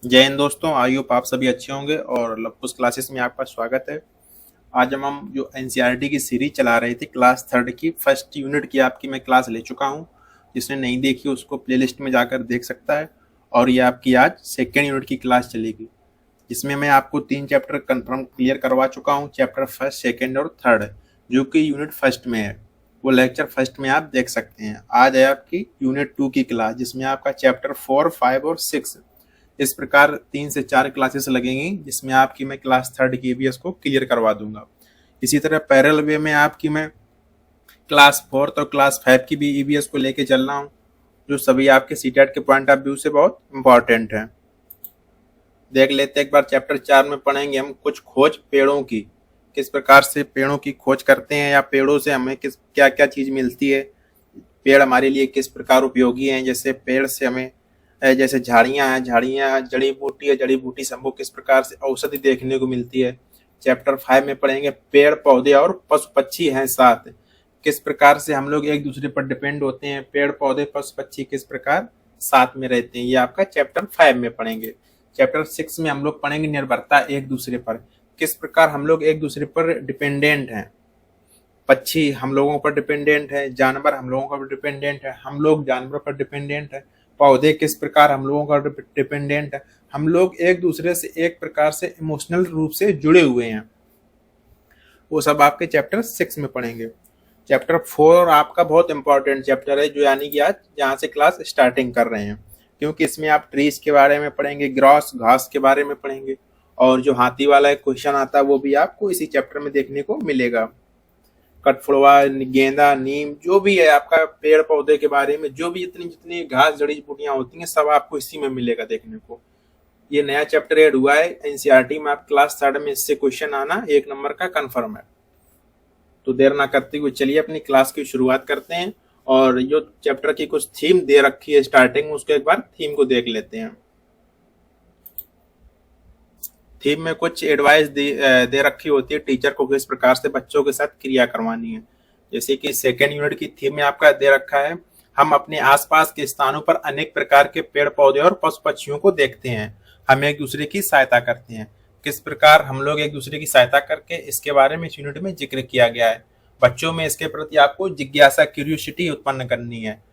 जय हिंद दोस्तों, I hope आप सभी अच्छे होंगे और लवकुश क्लासेस में आपका स्वागत है। आज हम जो एनसीईआरटी की सीरीज चला रहे थे क्लास थर्ड की फर्स्ट यूनिट की आपकी मैं क्लास ले चुका हूं। जिसने नहीं देखी उसको प्लेलिस्ट में जाकर देख सकता है। और ये आपकी आज सेकेंड यूनिट की क्लास चलेगी, जिसमें मैं आपको 3 चैप्टर कंफर्म क्लियर करवा चुका हूँ। चैप्टर फर्स्ट, सेकेंड और थर्ड, जो कि यूनिट फर्स्ट में है, वो लेक्चर फर्स्ट में आप देख सकते हैं। आज है आपकी यूनिट 2 की क्लास, जिसमें आपका चैप्टर 4, 5 और 6 इस प्रकार 3 से 4 क्लासेस लगेंगी, जिसमें आपकी मैं क्लास थर्ड की ईवीएस को क्लियर करवा दूंगा। इसी तरह पैरेलल वे में आपकी मैं क्लास फोर्थ और क्लास 5 की भी ईवीएस को लेके चल रहा हूँ, जो सभी आपके सीटेट के पॉइंट ऑफ व्यू से बहुत इंपॉर्टेंट है। देख लेते एक बार चैप्टर 4 में पढ़ेंगे हम कुछ खोज पेड़ों की। किस प्रकार से पेड़ों की खोज करते हैं, या पेड़ों से हमें किस क्या क्या चीज मिलती है, पेड़ हमारे लिए किस प्रकार उपयोगी हैं। जैसे पेड़ से हमें जैसे झाड़ियां हैं, झाड़ियां जड़ी बूटी है, जड़ी बूटी से हमको किस प्रकार से औषधि देखने को मिलती है। चैप्टर 5 में पढ़ेंगे पेड़ पौधे और पशु पक्षी हैं साथ, किस प्रकार से हम लोग एक दूसरे पर डिपेंड होते हैं। पेड़ पौधे पशु पक्षी किस प्रकार साथ में रहते हैं, ये आपका चैप्टर 5 में पढ़ेंगे। चैप्टर 6 में हम लोग पढ़ेंगे निर्भरता एक दूसरे पर, किस प्रकार हम लोग एक दूसरे पर डिपेंडेंट हैं। पक्षी हम लोगों पर डिपेंडेंट है, जानवर हम लोगों पर डिपेंडेंट है, हम लोग जानवरों पर डिपेंडेंट है। पौधे किस प्रकार हम लोगों का डिपेंडेंट है। हम लोग एक दूसरे से एक प्रकार से इमोशनल रूप से जुड़े हुए हैं। वो सब आपके चैप्टर 6 में पढ़ेंगे। चैप्टर 4 आपका बहुत इंपॉर्टेंट चैप्टर है, जो यानी कि आज यहाँ से क्लास स्टार्टिंग कर रहे हैं, क्योंकि इसमें आप ट्रीज के बारे में पढ़ेंगे, ग्रॉस घास के बारे में पढ़ेंगे, और जो हाथी वाला एक क्वेश्चन आता है वो भी आपको इसी चैप्टर में देखने को मिलेगा। कठफोड़वा, गेंदा, नीम, जो भी है आपका पेड़ पौधे के बारे में, जो भी जितनी जितनी घास जड़ी बूटियां होती हैं, सब आपको इसी में मिलेगा देखने को। ये नया चैप्टर ऐड हुआ है एनसीईआरटी में। आप क्लास थर्ड में इससे क्वेश्चन आना 1 नंबर का कंफर्म है। तो देर ना करते हुए चलिए अपनी क्लास की शुरुआत करते हैं। और जो चैप्टर की कुछ थीम दे रखी है स्टार्टिंग में, उसको एक बार थीम को देख लेते हैं। थीम में कुछ एडवाइस दे रखी होती है टीचर को किस प्रकार से बच्चों के साथ क्रिया करवानी है। जैसे कि सेकेंड यूनिट की थीम में आपका दे रखा है, हम अपने आसपास के स्थानों पर अनेक प्रकार के पेड़ पौधे और पशु पक्षियों को देखते हैं। हम एक दूसरे की सहायता करते हैं। किस प्रकार हम लोग एक दूसरे की सहायता करके, इसके बारे में इस यूनिट में जिक्र किया गया है। बच्चों में इसके प्रति आपको जिज्ञासा, क्यूरियोसिटी उत्पन्न करनी है।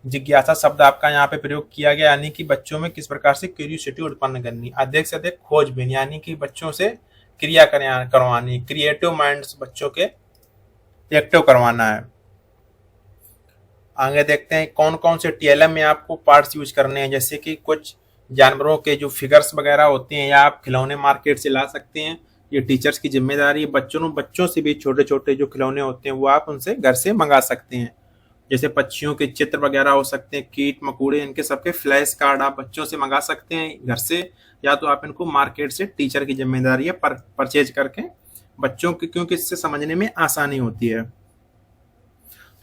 जिज्ञासा शब्द आपका यहाँ पे प्रयोग किया गया, यानी कि बच्चों में किस प्रकार से क्यूरियोसिटी उत्पन्न करनी। अधिक से अधिक खोजबीन, यानी कि बच्चों से क्रिया करवानी। क्रिएटिव माइंड्स बच्चों के एक्टिव करवाना है। आगे देखते हैं कौन कौन से टीएलएम में आपको पार्ट्स यूज करने हैं। जैसे कि कुछ जानवरों के जो फिगर्स वगैरह होते हैं, या आप खिलौने मार्केट से ला सकते हैं। ये टीचर्स की जिम्मेदारी है। बच्चों से भी छोटे छोटे जो खिलौने होते हैं वो आप उनसे घर से मंगा सकते हैं। जैसे पक्षियों के चित्र वगैरह हो सकते हैं, कीट मकोड़े, इनके सबके फ्लैश कार्ड आप बच्चों से मंगा सकते हैं घर से, या तो आप इनको मार्केट से। टीचर की जिम्मेदारी है परचेज करके बच्चों की, क्योंकि इससे समझने में आसानी होती है।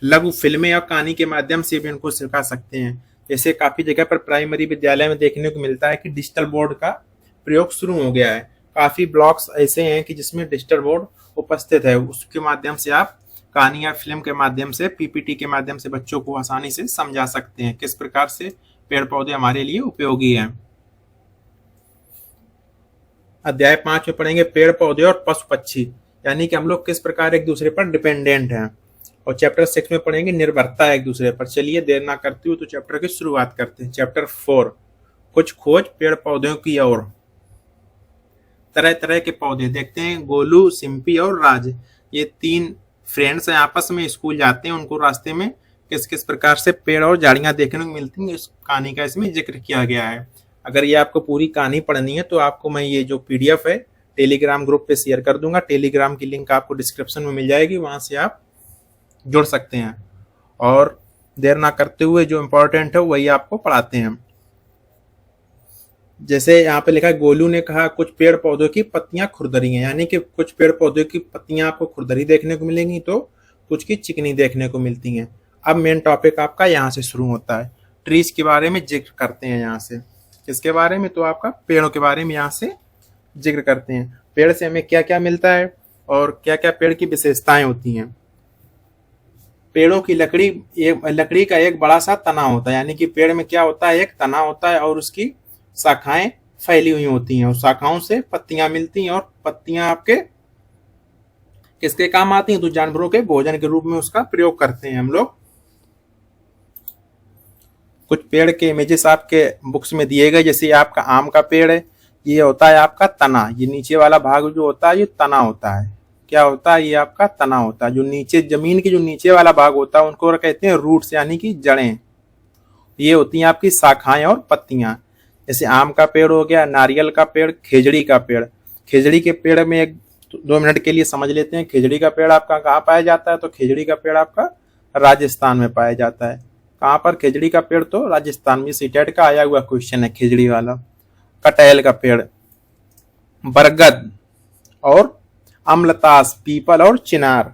लघु फिल्में या कहानी के माध्यम से भी इनको सिखा सकते हैं। जैसे काफी जगह पर प्राइमरी विद्यालय में देखने को मिलता है कि डिजिटल बोर्ड का प्रयोग शुरू हो गया है। काफी ब्लॉक्स ऐसे हैं कि जिसमें डिजिटल बोर्ड उपस्थित है, उसके माध्यम से आप कहानी या फिल्म के माध्यम से, पीपीटी के माध्यम से बच्चों को आसानी से समझा सकते हैं किस प्रकार से पेड़ पौधे हमारे लिए उपयोगी हैं। अध्याय 5 में पढ़ेंगे पेड़ पौधे और पशु पक्षी, यानी कि हम लोग किस प्रकार एक दूसरे पर डिपेंडेंट हैं। और चैप्टर 6 में पढ़ेंगे निर्भरता एक दूसरे पर। चलिए देर ना करते हुए तो चैप्टर की शुरुआत करते हैं। चैप्टर 4 कुछ खोज पेड़ पौधों की ओर। तरह तरह के पौधे देखते हैं। गोलू, सिंपी और राज, ये 3 फ्रेंड्स हैं, आपस में स्कूल जाते हैं। उनको रास्ते में किस किस प्रकार से पेड़ और झाड़ियां देखने को मिलती हैं, इस कहानी का इसमें जिक्र किया गया है। अगर ये आपको पूरी कहानी पढ़नी है तो आपको मैं ये जो पीडीएफ है टेलीग्राम ग्रुप पे शेयर कर दूंगा। टेलीग्राम की लिंक आपको डिस्क्रिप्शन में मिल जाएगी, वहां से आप जुड़ सकते हैं। और देर ना करते हुए जो इम्पोर्टेंट है वही आपको पढ़ाते हैं। जैसे यहाँ पे लिखा है, गोलू ने कहा कुछ पेड़ पौधों की पत्तियां खुरदरी हैं, यानी कि कुछ पेड़ पौधों की पत्तियां आपको खुरदरी देखने को मिलेंगी, तो कुछ की चिकनी देखने को मिलती हैं। अब मेन टॉपिक आपका यहाँ से शुरू होता है। ट्रीज के बारे में जिक्र करते हैं यहाँ से। किसके बारे में, तो आपका पेड़ों के बारे में यहाँ से जिक्र करते हैं। पेड़ से हमें क्या क्या मिलता है और क्या क्या पेड़ की विशेषताएं होती हैं। पेड़ों की लकड़ी का एक बड़ा सा तना होता है, यानी कि पेड़ में क्या होता है, एक तना होता है और उसकी शाखाएं फैली हुई होती हैं और शाखाओं से पत्तियां मिलती हैं और पत्तियां आपके किसके काम आती हैं? तो जानवरों के भोजन के रूप में उसका प्रयोग करते हैं हम लोग। कुछ पेड़ के इमेजेस आपके बुक्स में दिए गए, जैसे आपका आम का पेड़ है, ये होता है आपका तना, ये नीचे वाला भाग जो होता है ये तना होता है। क्या होता है? ये आपका तना होता है। जो नीचे जमीन के जो नीचे वाला भाग होता है उनको कहते हैं रूट्स, यानी कि जड़ें। ये होती हैं आपकी शाखाएं और पत्तियां। जैसे आम का पेड़ हो गया, नारियल का पेड़, खेजड़ी का पेड़। खेजड़ी के पेड़ में 1-2 मिनट के लिए समझ लेते हैं। खेजड़ी का पेड़ आपका कहाँ पाया जाता है? तो खेजड़ी का पेड़ आपका राजस्थान में पाया जाता है। कहाँ पर? खेजड़ी का पेड़ तो राजस्थान में। सीटेट का आया हुआ क्वेश्चन है खेजड़ी वाला। कटहल का पेड़, बरगद और अम्लतास, पीपल और चिनार,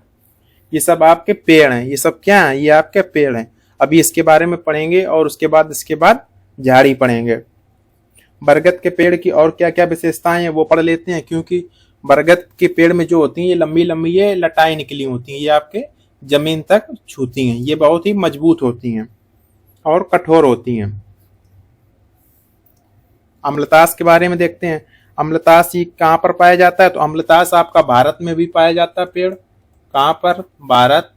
ये सब आपके पेड़ हैं। ये सब क्या हैं? ये आपके पेड़ हैं। अभी इसके बारे में पढ़ेंगे और इसके बाद झाड़ी पढ़ेंगे। बरगद के पेड़ की और क्या क्या विशेषताएं हैं वो पढ़ लेते हैं, क्योंकि बरगद के पेड़ में जो होती हैं ये लंबी लंबी ये लटाएं निकली होती हैं, ये आपके जमीन तक छूती हैं। ये बहुत ही मजबूत होती हैं और कठोर होती हैं। अम्लतास के बारे में देखते हैं। अम्लतास ये कहाँ पर पाया जाता है? तो अम्लतास आपका भारत में भी पाया जाता है पेड़। कहाँ पर? भारत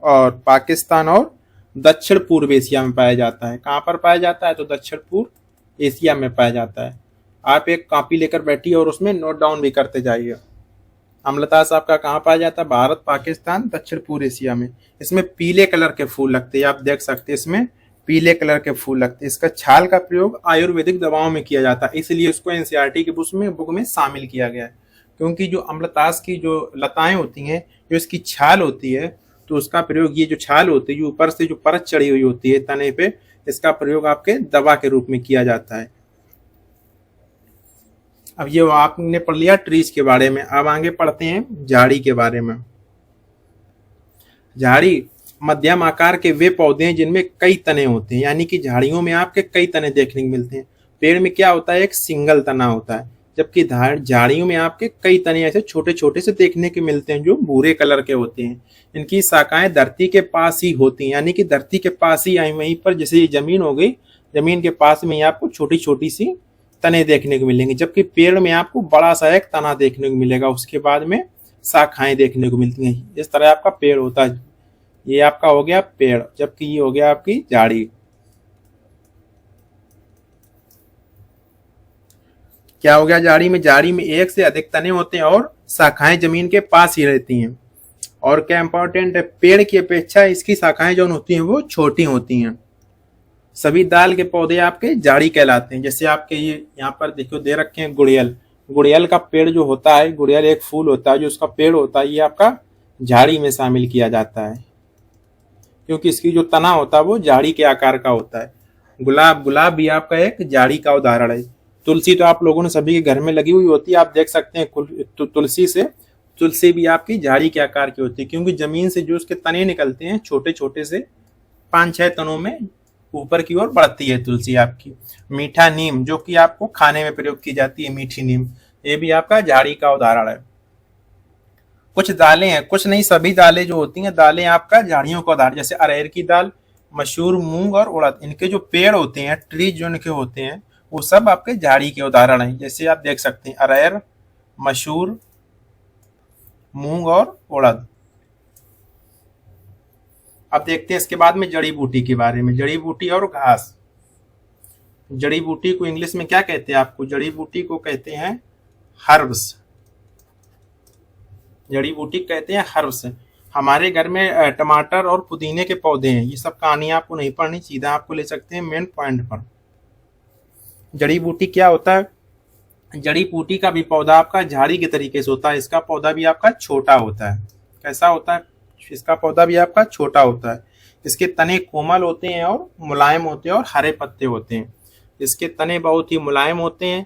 और पाकिस्तान और दक्षिण पूर्व एशिया में पाया जाता है। कहाँ पर पाया जाता है? तो दक्षिण पूर्व एशिया में पाया जाता है। आप एक कॉपी लेकर बैठिए और उसमें नोट डाउन भी करते जाइए। अम्लतास आपका कहाँ पाया जाता है? भारत, पाकिस्तान, दक्षिण पूर्व एशिया में। इसमें पीले कलर के फूल लगते हैं, आप देख सकते हैं इसमें पीले कलर के फूल लगते हैं। इसका छाल का प्रयोग आयुर्वेदिक दवाओं में किया जाता है, इसलिए इसको एनसीईआरटी की बुक में शामिल किया गया है। क्योंकि जो अम्लतास की जो लताएं होती हैं, जो इसकी छाल होती है, तो उसका प्रयोग, ये जो छाल होती है, जो ऊपर से जो परत चढ़ी हुई होती है तने पे, इसका प्रयोग आपके दवा के रूप में किया जाता है। अब ये आपने पढ़ लिया ट्रीज के बारे में। अब आगे पढ़ते हैं झाड़ी के बारे में। झाड़ी मध्यम आकार के वे पौधे हैं जिनमें कई तने होते हैं, यानी कि झाड़ियों में आपके कई तने देखने को मिलते हैं। पेड़ में क्या होता है? एक सिंगल तना होता है, जबकि झाड़ियों में आपके कई तने ऐसे छोटे छोटे से देखने के मिलते हैं जो भूरे कलर के होते हैं। इनकी शाखाएं धरती के पास ही होती हैं, यानी कि धरती के पास ही आई, वहीं पर जैसे ये जमीन हो गई, जमीन के पास में ही आपको छोटी छोटी सी तने देखने को मिलेंगे, जबकि पेड़ में आपको बड़ा सा एक तना देखने को मिलेगा, उसके बाद में शाखाएं देखने को मिलती हैं। इस तरह आपका पेड़ होता है। ये आपका हो गया पेड़, जबकि ये हो गया आपकी झाड़ी। क्या हो गया झाड़ी में? झाड़ी में एक से अधिक तने होते हैं और शाखाएं जमीन के पास ही रहती हैं। और क्या इंपॉर्टेंट है? पेड़ की अपेक्षा इसकी शाखाएं जो होती हैं वो छोटी होती हैं। सभी दाल के पौधे आपके झाड़ी कहलाते हैं। जैसे आपके ये यहाँ पर देखो दे रखे हैं गुड़ियल। गुड़ियल का पेड़ जो होता है, गुड़ियल एक फूल होता है, जो उसका पेड़ होता है, ये आपका झाड़ी में शामिल किया जाता है, क्योंकि इसकी जो तना होता है वो झाड़ी के आकार का होता है। गुलाब भी आपका एक झाड़ी का उदाहरण है। तुलसी तो आप लोगों ने सभी के घर में लगी हुई होती है, आप देख सकते हैं। तुलसी भी आपकी झाड़ी के आकार की होती है, क्योंकि जमीन से जो उसके तने निकलते हैं छोटे छोटे से 5-6 तनों में ऊपर की ओर बढ़ती है तुलसी आपकी। मीठा नीम, जो कि आपको खाने में प्रयोग की जाती है, मीठी नीम, ये भी आपका झाड़ी का उदाहरण है। कुछ दालें हैं, कुछ नहीं, सभी दालें जो होती हैं, दालें आपका झाड़ियों का उदाहरण। जैसे अरहर की दाल, मसूर, मूंग और उड़द, इनके जो पेड़ होते हैं, ट्रीज जो इनके होते हैं, वो सब आपके झाड़ी के उदाहरण हैं। जैसे आप देख सकते हैं अरहर, मसूर, मूंग और उड़द। अब देखते हैं इसके बाद में जड़ी बूटी के बारे में। जड़ी बूटी और घास। जड़ी बूटी को इंग्लिश में क्या कहते हैं? आपको जड़ी बूटी को कहते हैं हर्ब्स। जड़ी बूटी कहते हैं हर्ब्स। हमारे घर में टमाटर और पुदीने के पौधे हैं। ये सब कहानी आपको नहीं पढ़नी, सीधा आपको ले सकते हैं मेन पॉइंट पर। जड़ी बूटी क्या होता है? जड़ी बूटी का भी पौधा आपका झाड़ी के तरीके से होता है। इसका पौधा भी आपका छोटा होता है। कैसा होता है? इसका पौधा भी आपका छोटा होता है। इसके तने कोमल होते हैं और मुलायम होते हैं और हरे पत्ते होते हैं। इसके तने बहुत ही मुलायम होते हैं।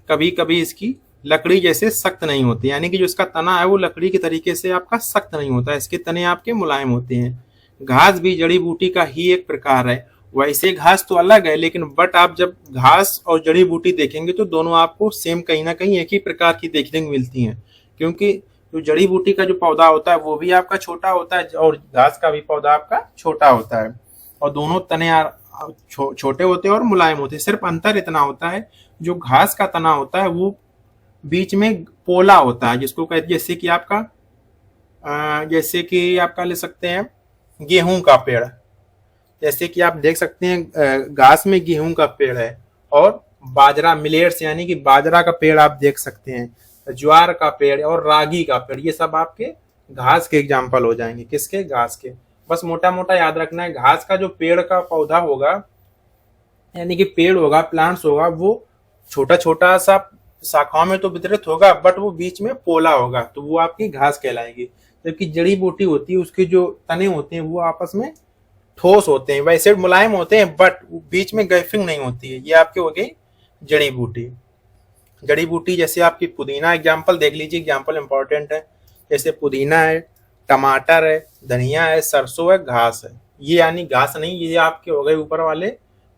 कभी कभी इसकी लकड़ी जैसे सख्त नहीं होती, यानी कि जो इसका तना है वो लकड़ी के तरीके से आपका सख्त नहीं होता है। इसके तने आपके मुलायम होते हैं। घास भी जड़ी बूटी का ही एक प्रकार है। वैसे घास तो अलग है, लेकिन बट आप जब घास और जड़ी बूटी देखेंगे तो दोनों आपको सेम कहीं ना कहीं एक ही प्रकार की देखने को मिलती हैं, क्योंकि जो जड़ी बूटी का जो पौधा होता है वो भी आपका छोटा होता है और घास का भी पौधा आपका छोटा होता है, और दोनों तने छोटे होते हैं और मुलायम होते हैं। सिर्फ अंतर इतना होता है, जो घास का तना होता है वो बीच में पोला होता है, जिसको कहते, जैसे कि आपका ले सकते हैं गेहूं का पेड़। जैसे कि आप देख सकते हैं घास में गेहूं का पेड़ है, और बाजरा मिलेट्स यानी कि बाजरा का पेड़ आप देख सकते हैं, ज्वार का पेड़ और रागी का पेड़, ये सब आपके घास के एग्जाम्पल हो जाएंगे। किसके? घास के। बस मोटा मोटा याद रखना है, घास का जो पेड़ का पौधा होगा यानी कि पेड़ होगा, प्लांट्स होगा, वो छोटा छोटा सा शाखाओं में तो वितरित होगा, बट वो बीच में पोला होगा, तो वो आपकी घास कहलाएगी। जबकि जड़ी बूटी होती है, उसके जो तने होते हैं वो आपस में ठोस होते हैं, वैसे मुलायम होते हैं, बट बीच में गैफिंग नहीं होती है। ये आपके हो गई जड़ी बूटी। जड़ी बूटी जैसे आपकी पुदीना एग्जाम्पल देख लीजिए, एग्जाम्पल इंपॉर्टेंट है। जैसे पुदीना है, टमाटर है, धनिया है, सरसों है, घास है। ये यानी घास नहीं, ये आपके हो गए ऊपर वाले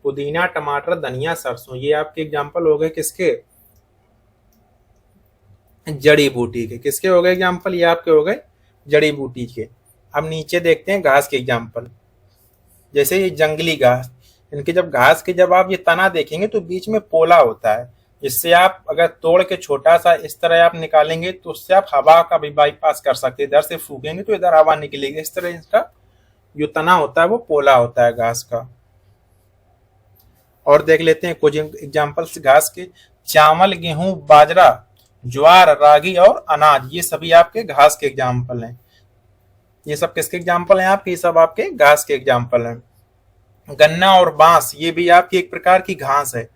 पुदीना, टमाटर, धनिया, सरसों, ये आपके एग्जाम्पल हो गए किसके? जड़ी बूटी के। किसके हो गए एग्जाम्पल? ये आपके हो गए जड़ी बूटी के। अब नीचे देखते हैं घास के एग्जाम्पल। जैसे ये जंगली घास, इनके जब घास के जब आप ये तना देखेंगे तो बीच में पोला होता है, जिससे आप अगर तोड़ के छोटा सा इस तरह आप निकालेंगे तो उससे आप हवा का भी बाईपास कर सकते हैं। इधर से फूकेंगे तो इधर हवा निकलेगी। इस तरह इसका जो तना होता है वो पोला होता है घास का। और देख लेते हैं कुछ एग्जाम्पल्स घास के। चावल, गेहूं, बाजरा, ज्वार, रागी और अनाज, ये सभी आपके घास के एग्जाम्पल हैं। ये सब किसके एग्जाम्पल हैं आपके? ये सब आपके घास के एग्जाम्पल हैं। गन्ना और बांस, ये भी आपकी एक प्रकार की घास है।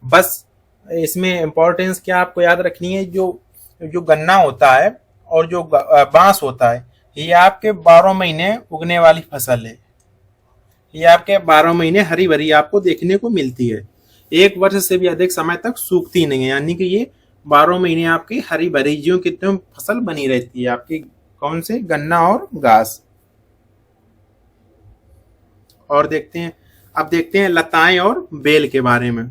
बस इसमें इंपॉर्टेंस क्या आपको याद रखनी है, जो गन्ना होता है और जो बांस होता है, ये आपके 12 महीने उगने वाली फसल है। ये आपके 12 महीने हरी भरी आपको देखने को मिलती है, 1 वर्ष से भी अधिक समय तक सूखती नहीं है। यानी कि ये 12 महीने आपकी हरी भरी जो कितने फसल बनी रहती है आपकी, कौन से? गन्ना और घास। और देखते हैं, अब देखते हैं लताएं और बेल के बारे में।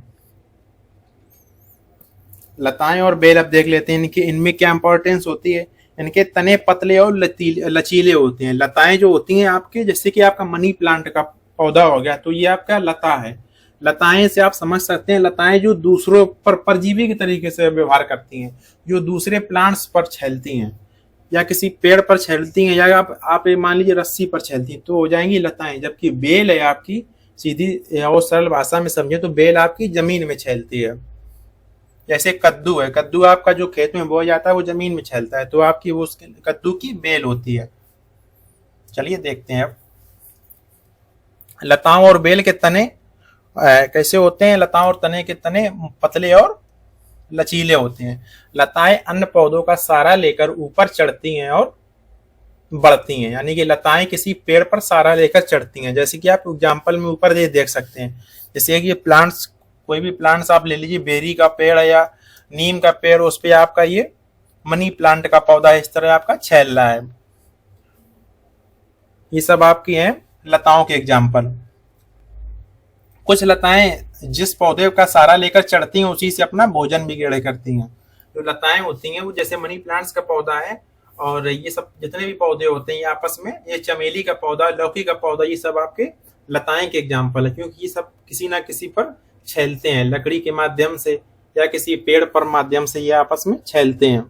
लताएं और बेल अब देख लेते हैं, इनमें क्या इंपॉर्टेंस होती है। इनके तने पतले और लचीले होते हैं। लताएं जो होती हैं आपके, जैसे कि आपका मनी प्लांट का पौधा हो गया, तो ये आपका लता है। लताएं से आप समझ सकते हैं, लताएं जो दूसरों पर परजीवी के तरीके से व्यवहार करती हैं, जो दूसरे प्लांट्स पर छेलती हैं या किसी पेड़ पर छेलती हैं, या आप मान लीजिए रस्सी पर छेलती हैं, तो हो जाएंगी लताएं। जबकि बेल है आपकी, सीधी और सरल भाषा में समझे तो बेल आपकी जमीन में छेलती है। जैसे कद्दू है, कद्दू आपका जो खेत में बोया जाता है वो जमीन में छेलता है, तो आपकी वो कद्दू की बेल होती है। चलिए देखते हैं अब लताओं और बेल के तने कैसे होते हैं। लताओं और तने के तने पतले और लचीले होते हैं। लताएं अन्य पौधों का सहारा लेकर ऊपर चढ़ती हैं और बढ़ती हैं। यानी कि लताएं किसी पेड़ पर सहारा लेकर चढ़ती हैं। जैसे कि आप एग्जाम्पल में ऊपर देख सकते हैं, जैसे कि ये प्लांट्स, कोई भी प्लांट्स आप ले लीजिए, बेरी का पेड़ है या नीम का पेड़, उस पे आपका ये मनी प्लांट का पौधा इस तरह आपका छेल रहा है। ये सब आपकी हैं लताओं के एग्जाम्पल। कुछ लताएं जिस पौधे का सहारा लेकर चढ़ती हैं उसी से अपना भोजन भी ग्रहण करती हैं। जो लताएं होती हैं वो जैसे मनी प्लांट्स का पौधा है, और ये सब जितने भी पौधे होते हैं ये आपस में, ये चमेली का पौधा, लौकी का पौधा, ये सब आपके लताएं के एग्जाम्पल है, क्योंकि ये सब किसी ना किसी पर छेलते हैं, लकड़ी के माध्यम से या किसी पेड़ पर माध्यम से ये आपस में छेलते हैं।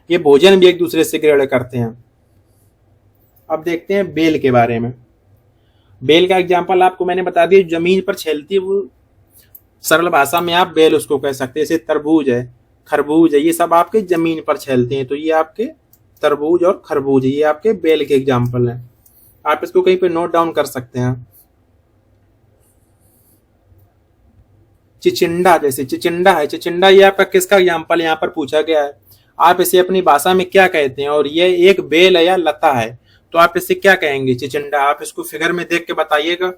ये भोजन भी एक दूसरे से ग्रहण करते हैं। अब देखते हैं बेल के बारे में। बेल का एग्जाम्पल आपको मैंने बता दिया, जमीन पर छेलती है, वो सरल भाषा में आप बेल उसको कह सकते हैं। जैसे तरबूज है, खरबूज है, ये सब आपके जमीन पर छेलते हैं, तो ये आपके तरबूज और खरबूज, ये आपके बेल के एग्जाम्पल हैं। आप इसको कहीं पे नोट डाउन कर सकते हैं। चिचिंडा, जैसे चिचिंडा है, चिचिंडा ये आपका किसका एग्जाम्पल यहाँ पर पूछा गया है, आप इसे अपनी भाषा में क्या कहते हैं, और ये एक बेल है या लता है, तो आप इसे क्या कहेंगे? चिचिंडा। आप इसको फिगर में देख के बताइएगा,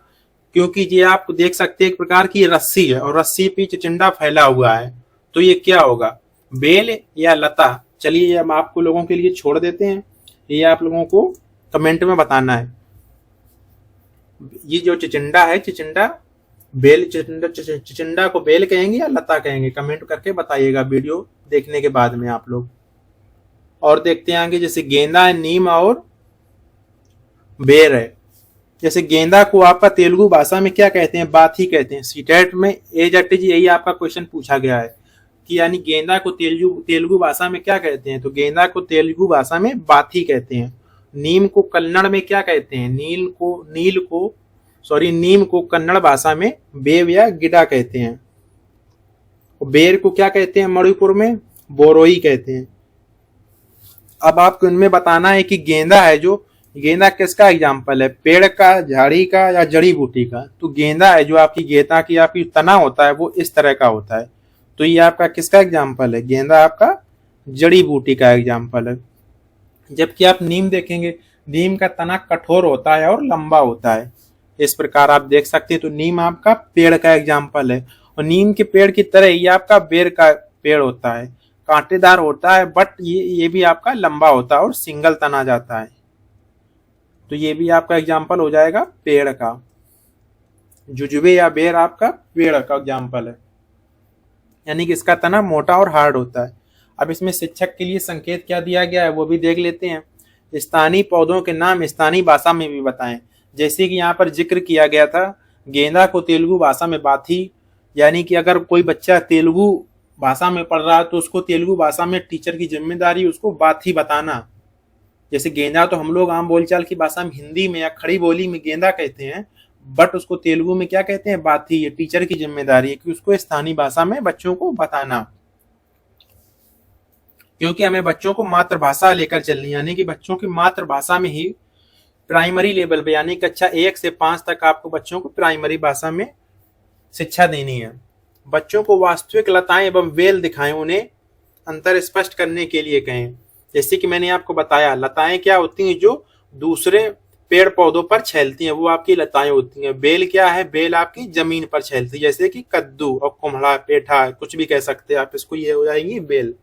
क्योंकि ये आप देख सकते हैं एक प्रकार की रस्सी है और रस्सी पे चिचिंडा फैला हुआ है, तो ये क्या होगा, बेल या लता? चलिए ये हम आपको लोगों के लिए छोड़ देते हैं, ये आप लोगों को कमेंट में बताना है। ये जो चिचिंडा है, चिचिंडा बेल, चिचिंडा को बेल कहेंगे या लता कहेंगे, कमेंट करके बताइएगा वीडियो देखने के बाद में आप लोग। और देखते हैं आगे, जैसे गेंदा है, नीम और बेर है, जैसे गेंदा को आपका तेलुगु भाषा में क्या कहते हैं? बाथी कहते हैं। सीटेट में एजट जी यही आपका क्वेश्चन पूछा गया है कि यानी गेंदा को तेलुगु भाषा में क्या कहते हैं? तो गेंदा को तेलुगु भाषा में बाथी कहते हैं। नीम को कन्नड़ में क्या कहते हैं? नीम को कन्नड़ भाषा में बेव या गिडा कहते हैं। बेर को क्या कहते हैं? मणिपुर में बोरोई कहते हैं। अब आपको इनमें बताना है कि गेंदा है जो गेंदा किसका एग्जाम्पल है? पेड़ का, झाड़ी का या जड़ी बूटी का? तो गेंदा है जो आपकी गेंदा की आपकी तना होता है वो इस तरह का होता है। तो ये आपका किसका एग्जाम्पल है? गेंदा आपका जड़ी बूटी का एग्जाम्पल है। जबकि आप नीम देखेंगे, नीम का तना कठोर होता है और लंबा होता है। इस प्रकार आप देख सकते हैं। तो नीम आपका पेड़ का एग्जाम्पल है और नीम के पेड़ की तरह ये आपका बेर का पेड़ होता है, कांटेदार होता है, बट ये भी आपका लंबा होता है और सिंगल तना जाता है। तो ये भी आपका एग्जाम्पल हो जाएगा पेड़ का। जुजुबे या बेर आपका पेड़ का एग्जाम्पल है, यानी कि इसका तना मोटा और हार्ड होता है। अब इसमें शिक्षक के लिए संकेत क्या दिया गया है वो भी देख लेते हैं। स्थानीय पौधों के नाम स्थानीय भाषा में भी बताएं। जैसे कि यहाँ पर जिक्र किया गया था, गेंदा को तेलुगु भाषा में बाथी, यानी कि अगर कोई बच्चा तेलुगु भाषा में पढ़ रहा है तो उसको तेलुगु भाषा में टीचर की जिम्मेदारी उसको बाथी बताना। जैसे गेंदा तो हम लोग आम बोलचाल की भाषा में हिंदी में या खड़ी बोली में गेंदा कहते हैं, बट उसको तेलुगु में क्या कहते हैं? बाथी। ये टीचर की जिम्मेदारी है कि उसको स्थानीय भाषा में बच्चों को बताना, क्योंकि हमें बच्चों को मातृभाषा लेकर चलनी, यानी कि बच्चों की मातृभाषा में ही प्राइमरी लेवल पे यानी कक्षा 1 से 5 तक आपको बच्चों को प्राइमरी भाषा में शिक्षा देनी है। बच्चों को वास्तविक लताएं एवं वेल दिखाएं, उन्हें अंतर स्पष्ट करने के लिए कहें। जैसे कि मैंने आपको बताया, लताएं क्या होती हैं? जो दूसरे पेड़ पौधों पर छेलती हैं वो आपकी लताएं होती हैं। बेल क्या है? बेल आपकी जमीन पर छेलती है, जैसे कि कद्दू और कुम्हड़ा, पेठा, कुछ भी कह सकते हैं आप इसको, ये हो जाएंगी बेल।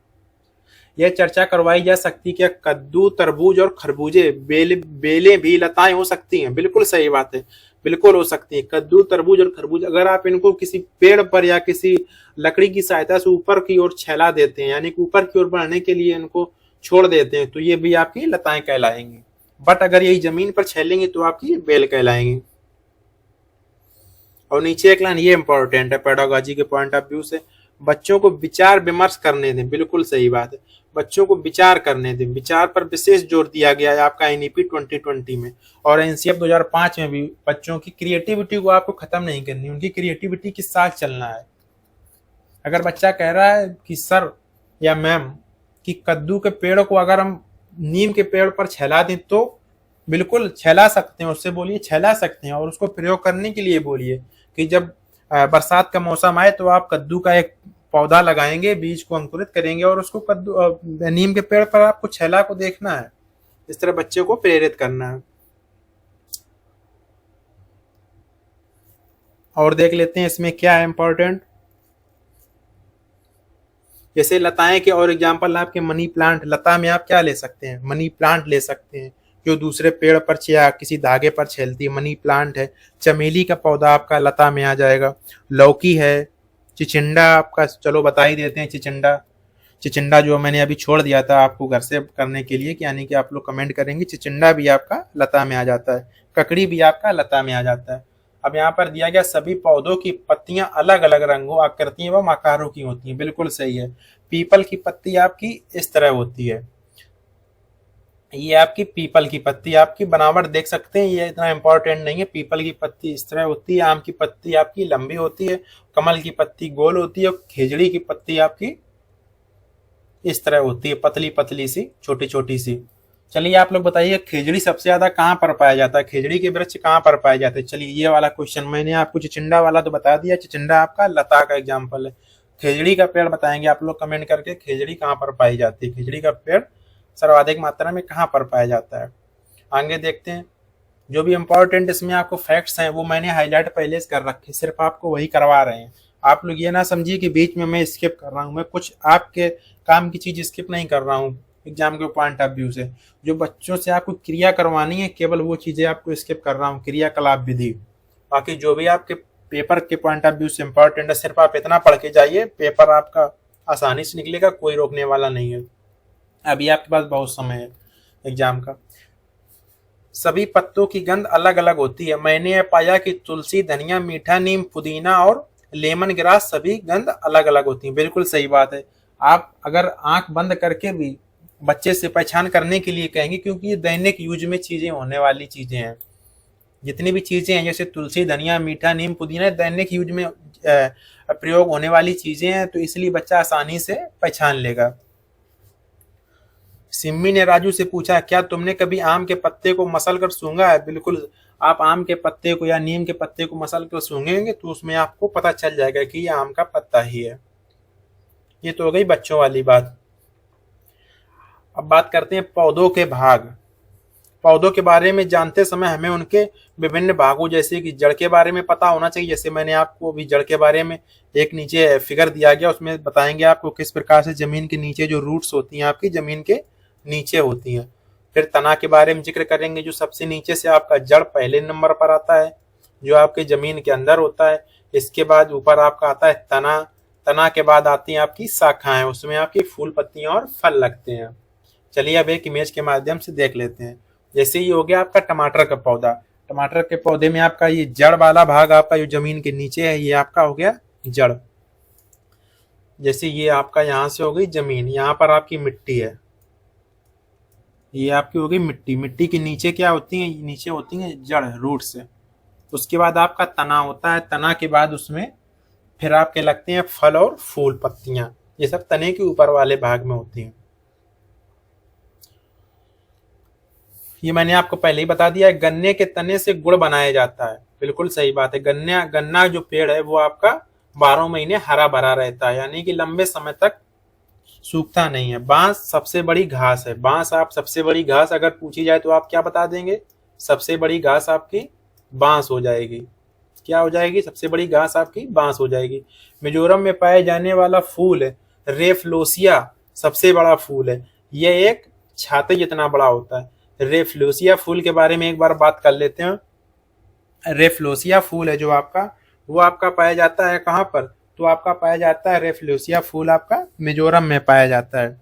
यह चर्चा करवाई जा सकती है क्या कद्दू, तरबूज और खरबूजे बेलें भी लताएं हो सकती हैं? बिल्कुल सही बात है, बिल्कुल हो सकती है। कद्दू, तरबूज और खरबूज अगर आप इनको किसी पेड़ पर या किसी लकड़ी की सहायता से ऊपर की ओर छेला देते हैं, यानी कि ऊपर की ओर बढ़ने के लिए इनको छोड़ देते हैं, तो ये भी आपकी लताएं कहलाएंगी। बट अगर यही जमीन पर छेलेंगे तो आपकी बेल कहलाएंगी। और नीचे एक लाइन ये इंपॉर्टेंट है पेडागोजी के पॉइंट ऑफ व्यू से, बच्चों को विचार विमर्श करने दें। बिल्कुल सही बात है, बच्चों को विचार करने दें। विचार पर विशेष जोर दिया गया है आपका एनईपी 2020 में और एनसीएफ 2005 में भी। बच्चों की क्रिएटिविटी को आपको खत्म नहीं करनी, उनकी क्रिएटिविटी के साथ चलना है। अगर बच्चा कह रहा है कि सर या मैम कि कद्दू के पेड़ को अगर हम नीम के पेड़ पर छेला दें तो बिल्कुल छेला सकते हैं, उससे बोलिए छेला सकते हैं और उसको प्रयोग करने के लिए बोलिए कि जब बरसात का मौसम आए तो आप कद्दू का एक पौधा लगाएंगे, बीज को अंकुरित करेंगे और उसको कद्दू नीम के पेड़ पर आपको छेला को देखना है। इस तरह बच्चे को प्रेरित करना है। और देख लेते हैं इसमें क्या है इंपॉर्टेंट। जैसे लताएं के और एग्जांपल आपके मनी प्लांट, लता में आप क्या ले सकते हैं? मनी प्लांट ले सकते हैं जो दूसरे पेड़ पर या किसी धागे पर छेलती है, मनी प्लांट है। चमेली का पौधा आपका लता में आ जाएगा। लौकी है, चिचिंडा आपका, चलो बता ही देते हैं चिचिंडा जो मैंने अभी छोड़ दिया था आपको घर से करने के लिए, यानी कि आप लोग कमेंट करेंगे, चिचिंडा भी आपका लता में आ जाता है। ककड़ी भी आपका लता में आ जाता है। अब यहाँ पर दिया गया सभी पौधों की पत्तियां अलग अलग रंगों, आकृतियों एवं आकारों की होती हैं। बिल्कुल सही है। पीपल की पत्ती आपकी इस तरह होती है, ये आपकी पीपल की पत्ती आपकी बनावट देख सकते हैं, ये इतना इंपॉर्टेंट नहीं है। पीपल की पत्ती इस तरह होती है, आम की पत्ती आपकी लंबी होती है, कमल की पत्ती गोल होती है और खेजड़ी की पत्ती आपकी इस तरह होती है, पतली पतली सी, छोटी छोटी सी। चलिए आप लोग बताइए खेजड़ी सबसे ज्यादा कहाँ पर पाया जाता है? खेजड़ी के वृक्ष कहाँ पर पाए जाते हैं? चलिए ये वाला क्वेश्चन मैंने आपको चिचिंडा वाला तो बता दिया, चिचिंडा आपका लता का एग्जाम्पल है। खेजड़ी का पेड़ बताएंगे आप लोग कमेंट करके, खेजड़ी कहाँ पर पाई जाती है? खेजड़ी का पेड़ सर्वाधिक मात्रा में कहाँ पर पाया जाता है? आगे देखते हैं। जो भी इंपॉर्टेंट इसमें आपको फैक्ट्स हैं वो मैंने हाईलाइट पहले से कर रखे, सिर्फ आपको वही करवा रहे हैं। आप लोग ये ना समझिए कि बीच में मैं स्किप कर रहा हूँ, मैं कुछ आपके काम की चीज स्किप नहीं कर रहा हूँ एग्जाम के पॉइंट ऑफ व्यू से। जो बच्चों से आपको क्रिया करवानी है केवल वो चीजें आपको स्किप कर रहा हूँ, क्रियाकलाप विधि। बाकी जो भी आपके पेपर के पॉइंट ऑफ व्यू से इंपॉर्टेंट है सिर्फ आप इतना पढ़ के जाइए, पेपर आपका आसानी से निकलेगा, कोई रोकने वाला नहीं है। अभी आपके पास बहुत समय है एग्जाम का। सभी पत्तों की गंध अलग अलग होती है। मैंने यह पाया कि तुलसी, धनिया, मीठा नीम, पुदीना और लेमन ग्रास सभी गंध अलग अलग होती है। बिल्कुल सही बात है। आप अगर आंख बंद करके भी बच्चे से पहचान करने के लिए कहेंगे, क्योंकि ये दैनिक यूज में चीजें होने वाली चीजें हैं। जितनी भी चीजें हैं जैसे तुलसी, धनिया, मीठा नीम, पुदीना दैनिक यूज में प्रयोग होने वाली चीजें हैं, तो इसलिए बच्चा आसानी से पहचान लेगा। सिम्मी ने राजू से पूछा, क्या तुमने कभी आम के पत्ते को मसल कर सूंघा है? बिल्कुल, आप आम के पत्ते को या नीम के पत्ते को मसल कर सूंघेंगे तो उसमें आपको पता चल जाएगा कि ये आम का पत्ता ही है। ये तो हो गई बच्चों वाली बात। अब बात करते हैं पौधों के भाग। पौधों के बारे में जानते समय हमें उनके विभिन्न भागों जैसे कि जड़ के बारे में पता होना चाहिए। जैसे मैंने आपको अभी जड़ के बारे में एक नीचे फिगर दिया गया, उसमें बताएंगे आपको किस प्रकार से जमीन के नीचे जो रूट्स होती हैं आपकी जमीन के नीचे होती हैं। फिर तना के बारे में जिक्र करेंगे, जो सबसे नीचे से आपका जड़ पहले नंबर पर आता है, जो आपके जमीन के अंदर होता है। इसके बाद ऊपर आपका आता है तना। तना के बाद आती हैं आपकी शाखाएं, उसमें आपकी फूल, पत्तियां और फल लगते हैं। चलिए अब एक इमेज के माध्यम से देख लेते हैं। जैसे ये हो गया आपका टमाटर का पौधा। टमाटर के पौधे में आपका ये जड़ वाला भाग आपका जो जमीन के नीचे है, ये आपका हो गया जड़। जैसे ये आपका यहाँ से हो गई जमीन, यहाँ पर आपकी मिट्टी है, ये आपकी हो गई मिट्टी। मिट्टी के नीचे क्या होती है? नीचे होती है जड़, रूट्स। उसके बाद आपका तना होता है। तना के बाद उसमें फिर आपके लगते हैं फल और फूल, पत्तियां। ये सब तने के ऊपर वाले भाग में होती हैं। ये मैंने आपको पहले ही बता दिया है। गन्ने के तने से गुड़ बनाया जाता है। बिल्कुल सही बात है। गन्ना जो पेड़ है वो आपका 12 महीने हरा भरा रहता है, यानी कि लंबे समय तक सूखता नहीं है। बांस सबसे बड़ी घास है। बांस, आप सबसे बड़ी घास अगर पूछी जाए तो आप क्या बता देंगे? सबसे बड़ी घास आपकी बांस हो जाएगी। क्या हो जाएगी? सबसे बड़ी घास आपकी बांस हो जाएगी। मिजोरम में पाए जाने वाला फूल है रेफ्लोसिया, सबसे बड़ा फूल है। यह एक छाते जितना बड़ा होता है। रेफ्लोसिया फूल के बारे में एक बार बात कर लेते हैं। रेफ्लोसिया फूल है जो आपका, वो आपका पाया जाता है कहाँ पर? तो आपका पाया जाता है रेफ्लोसिया फूल आपका मिजोरम में पाया जाता है।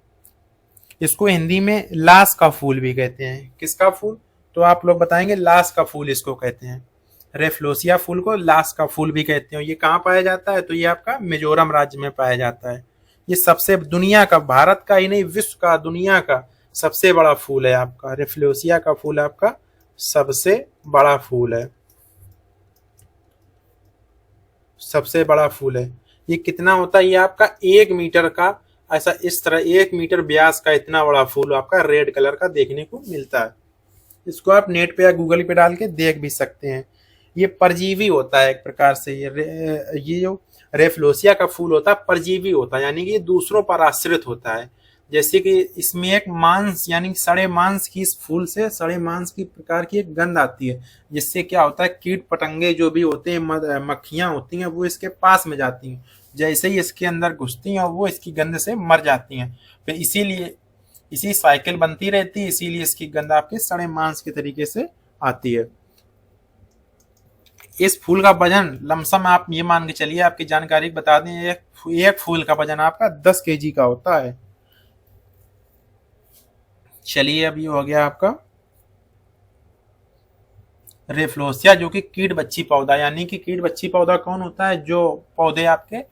इसको हिंदी में लाश का फूल भी कहते हैं। किसका फूल? तो आप लोग बताएंगे लाश का फूल इसको कहते हैं। रेफ्लोसिया फूल को लाश का फूल भी कहते हैं। ये कहाँ पाया जाता है? तो ये आपका मिजोरम राज्य में पाया जाता है। ये सबसे दुनिया का, भारत का ही नहीं विश्व का, दुनिया का सबसे बड़ा फूल है आपका। रेफ्लोसिया का फूल आपका सबसे बड़ा फूल है, सबसे बड़ा फूल है। ये कितना होता है? ये आपका 1 मीटर का, ऐसा इस तरह 1 मीटर व्यास का इतना बड़ा फूल आपका रेड कलर का देखने को मिलता है। इसको आप नेट पे या गूगल पे डाल के देख भी सकते हैं। ये परजीवी होता है एक प्रकार से। ये जो रेफ्लोसिया का फूल होता है परजीवी होता है, यानी कि ये दूसरों पर आश्रित होता है। जैसे कि इसमें एक मांस, यानी सड़े मांस की, इस फूल से सड़े मांस की प्रकार की एक गंध आती है, जिससे क्या होता है कीट पतंगे जो भी होते हैं, मक्खियां होती हैं, वो इसके पास में जाती हैं। जैसे ही इसके अंदर घुसती हैं और वो इसकी गंध से मर जाती हैं। फिर इसीलिए इसी साइकिल बनती रहती है, इसीलिए इसकी गंध आपके सड़े मांस के तरीके से आती है। इस फूल का वजन लमसम आप ये मान के चलिए, आपकी जानकारी बता दें, एक फूल का वजन आपका 10 केजी का होता है। चलिए अब ये हो गया आपका रेफ्लोसिया, जो कि कीट बच्ची पौधा, यानी कि कीट बच्ची पौधा कौन होता है? जो पौधे आपके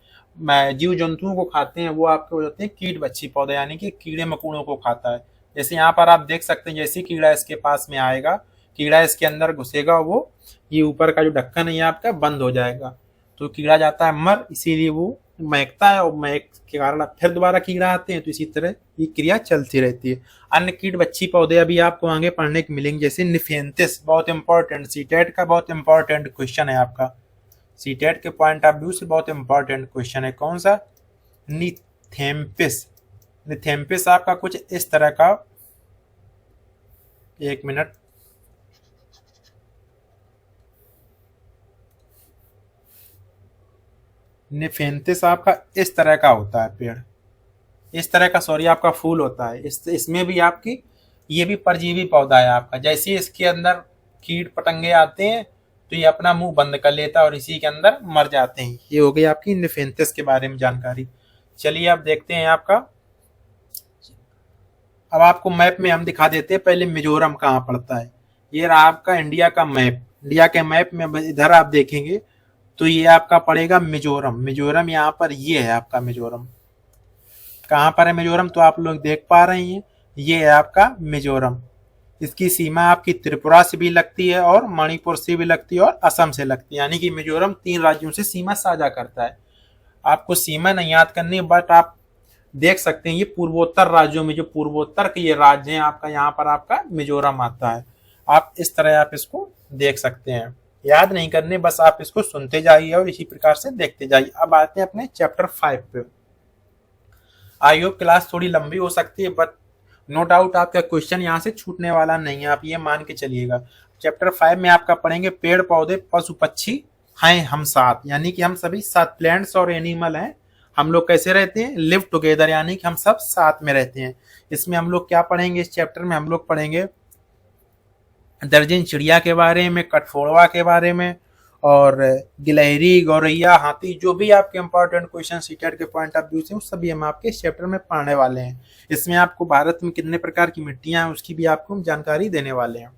जीव जंतुओं को खाते हैं वो आपके हो जाते हैं कीट बच्ची पौधा, यानी कि कीड़े मकोड़ों को खाता है। जैसे यहाँ पर आप देख सकते हैं, जैसे कीड़ा इसके पास में आएगा, कीड़ा इसके अंदर घुसेगा, वो ये ऊपर का जो ढक्कन है आपका बंद हो जाएगा, तो कीड़ा जाता है मर, इसीलिए वो महकता है और महक के कारण फिर दोबारा कीड़ा आते हैं। तो इसी तरह ये क्रिया चलती रहती है। अन्य कीट बच्ची पौधे अभी आपको आगे पढ़ने को मिलेंगे, जैसे निफेंथिस, बहुत इंपॉर्टेंट, सीटेट का बहुत इंपॉर्टेंट क्वेश्चन है आपका। सीटेट के पॉइंट ऑफ व्यू से बहुत इंपॉर्टेंट क्वेश्चन है। कौन सा? निथेम्पिस। निथेम्पिस आपका कुछ इस तरह का, एक मिनट, निफेंथिस आपका इस तरह का होता है पेड़, इस तरह का, सॉरी, आपका फूल होता है। इसमें भी आपकी, ये भी परजीवी पौधा है आपका। जैसे इसके अंदर कीट पतंगे आते हैं तो ये अपना मुंह बंद कर लेता है और इसी के अंदर मर जाते हैं। ये हो गई आपकी निफेंथिस के बारे में जानकारी। चलिए अब देखते हैं आपका, अब आपको मैप में हम दिखा देते हैं पहले मिजोरम कहाँ पड़ता है। ये रहा आपका इंडिया का मैप। इंडिया के मैप में इधर आप देखेंगे तो ये आपका पड़ेगा मिजोरम। मिजोरम यहाँ पर ये है आपका मिजोरम। कहाँ पर है मिजोरम? तो आप लोग देख पा रहे हैं, ये है आपका मिजोरम। इसकी सीमा आपकी त्रिपुरा से भी लगती है और मणिपुर से भी लगती है और असम से लगती है, यानी कि मिजोरम 3 राज्यों से सीमा साझा करता है। आपको सीमा नहीं याद करनी, बट आप देख सकते हैं ये पूर्वोत्तर राज्यों में, जो पूर्वोत्तर के ये राज्य हैं आपका, यहाँ पर आपका मिजोरम आता है। आप इस तरह आप इसको देख सकते हैं, याद नहीं करने, बस आप इसको सुनते जाइए और इसी प्रकार से देखते जाइए। अब आते हैं अपने चैप्टर 5 पे। आई होप क्लास थोड़ी लंबी हो सकती है, बट नो डाउट आपका क्वेश्चन यहाँ से छूटने वाला नहीं है, आप ये मान के चलिएगा। चैप्टर 5 में आपका पढ़ेंगे पेड़ पौधे पशु पक्षी हैं हम साथ, यानी कि हम सभी साथ प्लांट्स और एनिमल हैं। हम लोग कैसे रहते हैं? लिव टुगेदर, यानी कि हम सब साथ में रहते हैं। इसमें हम लोग क्या पढ़ेंगे? इस चैप्टर में हम लोग पढ़ेंगे दर्जन चिड़िया के बारे में, कठफोड़वा के बारे में, और गिलहरी, गौरैया, हाथी, जो भी आपके इंपॉर्टेंट क्वेश्चन सीटेट के पॉइंट ऑफ व्यू से सभी हम आपके इस चैप्टर में पढ़ने वाले हैं। इसमें आपको भारत में कितने प्रकार की मिट्टियां हैं उसकी भी आपको हम जानकारी देने वाले हैं।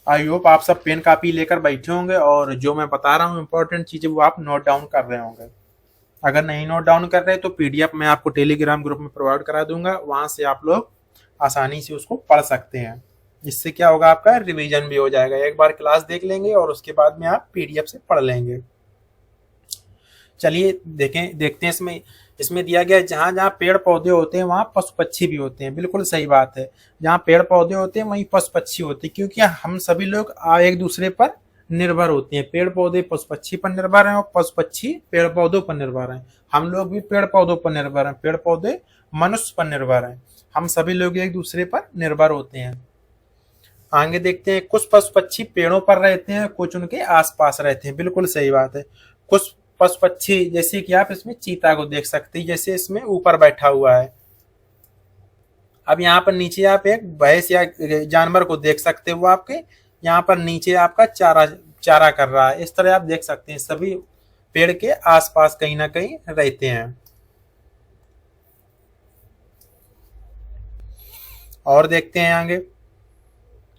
आई होप आप सब पेन कापी लेकर बैठे होंगे और जो मैं बता रहा हूँ इंपॉर्टेंट चीजें वो आप नोट डाउन कर रहे होंगे। अगर नहीं नोट डाउन कर रहे तो पीडीएफ मैं आपको टेलीग्राम ग्रुप में प्रोवाइड करा दूंगा, वहां से आप लोग आसानी से उसको पढ़ सकते हैं। इससे क्या होगा, आपका रिवीजन भी हो जाएगा। एक बार क्लास देख लेंगे और उसके बाद में आप पीडीएफ से पढ़ लेंगे। चलिए देखते हैं इसमें दिया गया है जहां जहां पेड़ पौधे होते हैं वहां पशु पक्षी भी होते हैं। बिल्कुल सही बात है, जहां पेड़ पौधे होते हैं वहीं पशु पक्षी होते हैं, क्योंकि हम सभी लोग एक दूसरे पर निर्भर होते हैं। पेड़ पौधे पशु पक्षी पर निर्भर हैं और पशु पक्षी पेड़ पौधों पर निर्भर हैं। हम लोग भी पेड़ पौधों पर निर्भर हैं, पेड़ पौधे मनुष्य पर निर्भर हैं। हम सभी लोग एक दूसरे पर निर्भर होते हैं। आगे देखते हैं, कुछ पशु पक्षी पेड़ों पर रहते हैं, कुछ उनके आसपास रहते हैं। बिल्कुल सही बात है। कुछ पशु पक्षी, जैसे कि आप इसमें चीता को देख सकते हैं, जैसे इसमें ऊपर बैठा हुआ है। अब यहाँ पर नीचे आप एक भैंस या जानवर को देख सकते हो, वो आपके यहाँ पर नीचे आपका चारा कर रहा है। इस तरह आप देख सकते हैं सभी पेड़ के आसपास कहीं ना कहीं रहते हैं। और देखते हैं आगे,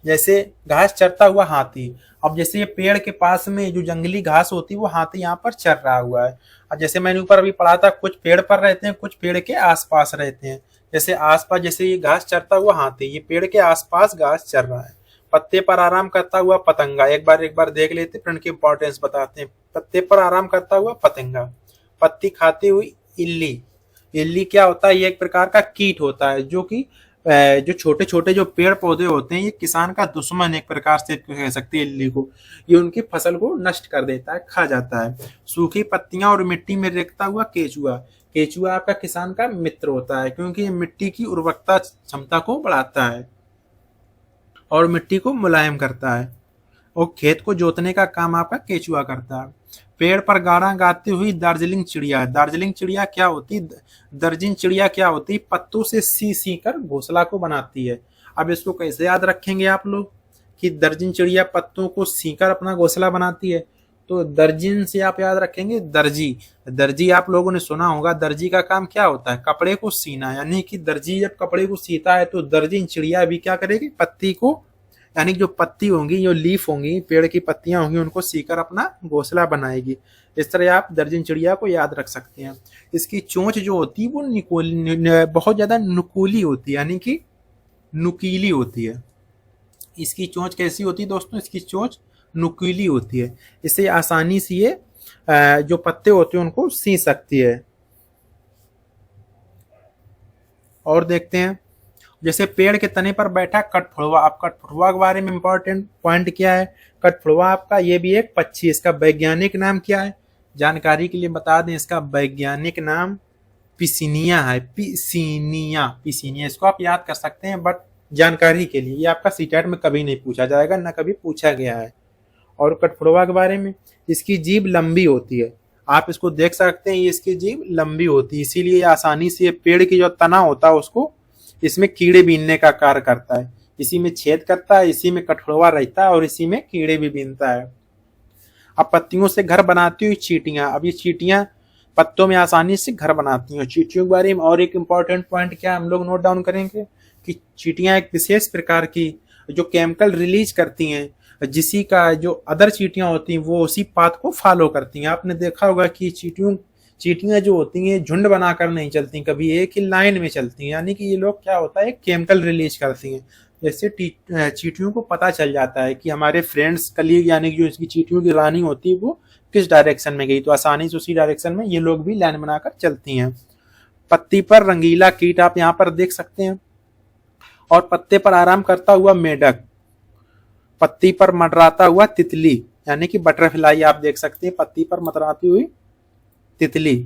जैसे घास चरता हुआ हाथी। अब जैसे ये पेड़ के पास में जो जंगली घास होती है वो हाथी यहाँ पर चर रहा हुआ है। अब जैसे मैंने ऊपर अभी पढ़ा था, कुछ पेड़ पर रहते हैं, कुछ पेड़ के आसपास रहते हैं। जैसे आसपास, जैसे ये घास चरता हुआ हाथी, ये पेड़ के आसपास घास चर रहा है। पत्ते पर आराम करता हुआ पतंगा, एक बार देख लेते, फिर उनकी इंपॉर्टेंस बताते हैं। पत्ते पर आराम करता हुआ पतंगा, पत्ती खाती हुई इल्ली। इल्ली क्या होता है? ये एक प्रकार का कीट होता है, जो कि जो छोटे छोटे जो पेड़ पौधे होते हैं, ये किसान का दुश्मन एक प्रकार से कह सकते हैं इल्ली को। ये उनकी फसल को नष्ट कर देता है, खा जाता है। सूखी पत्तियां और मिट्टी में रेंगता हुआ केचुआ। केचुआ आपका किसान का मित्र होता है, क्योंकि ये मिट्टी की उर्वरकता क्षमता को बढ़ाता है और मिट्टी को मुलायम करता है, और खेत को जोतने का काम आपका केचुआ करता है। पेड़ पर गाना गाती हुई दार्जिलिंग चिड़िया। दार्जिलिंग चिड़िया क्या होती? दर्जन चिड़िया क्या होती? पत्तों से सी सी कर घोंसला को बनाती है। अब इसको कैसे याद रखेंगे आप लोग कि दर्जन चिड़िया पत्तों को सीकर अपना घोंसला बनाती है? तो दर्जन से आप याद रखेंगे दर्जी। दर्जी आप लोगों ने सुना होगा, दर्जी का काम क्या होता है? कपड़े को सीना, यानी कि दर्जी जब कपड़े को सीता है तो दर्जन चिड़िया भी क्या करेगी? पत्ती को, यानी जो पत्ती होंगी, जो लीफ होंगी, पेड़ की पत्तियां होंगी, उनको सीकर अपना घोंसला बनाएगी। इस तरह आप दर्जन चिड़िया को याद रख सकते हैं। इसकी चोंच जो होती है वो बहुत ज्यादा नुकीली होती है, यानी कि नुकीली होती है। इसकी चोंच कैसी होती है दोस्तों? इसकी चोंच नुकीली होती है। इससे आसानी से ये जो पत्ते होते हैं उनको सी सकती है। और देखते हैं, जैसे पेड़ के तने पर बैठा कठफोड़वा। अब कठफोड़वा के बारे में इंपॉर्टेंट पॉइंट क्या है? कठफोड़वा आपका ये भी एक पक्षी, इसका वैज्ञानिक नाम क्या है? जानकारी के लिए बता दें, इसका वैज्ञानिक नाम पिसिनिया है। पिसिनिया इसको आप याद कर सकते हैं, बट जानकारी के लिए, ये आपका सीटेट में कभी नहीं पूछा जाएगा, ना कभी पूछा गया है। और कठफोड़वा के बारे में, इसकी जीभ लंबी होती है। आप इसको देख सकते हैं, ये इसकी जीभ लंबी होती है, इसीलिए आसानी से पेड़ की जो तना होता है उसको इसमें कीड़े बीनने का कार्य करता है। इसी में छेद करता है, इसी में कठफोड़वा रहता है और इसी में कीड़े भी बीनता है। अब पत्तियों से घर बनाती हुई चींटियां। अब ये चींटियां पत्तों में आसानी से घर बनाती हैं। चींटियों के बारे में और एक इम्पॉर्टेंट पॉइंट क्या हम लोग नोट डाउन करेंगे कि चींटियां एक विशेष प्रकार की जो केमिकल रिलीज करती हैं, जिसी का जो अदर चींटियां होती हैं वो उसी पाथ को फॉलो करती हैं। आपने देखा होगा कि चींटियां जो होती हैं झुंड बनाकर नहीं चलती, कभी एक ही लाइन में चलती हैं, यानी कि ये लोग क्या होता है केमिकल रिलीज करती हैं। जैसे चींटियों को पता चल जाता है कि हमारे फ्रेंड्स कलीग यानी कि जो इसकी चींटियों की रानी होती है वो किस डायरेक्शन में गई, तो आसानी से उसी डायरेक्शन में ये लोग भी लाइन बनाकर चलती हैं। पत्ती पर रंगीला कीट आप यहाँ पर देख सकते हैं, और पत्ते पर आराम करता हुआ मेढक, पत्ती पर मंडराता हुआ तितली यानी कि बटरफ्लाई आप देख सकते हैं, पत्ती पर मंडराती हुई तितली,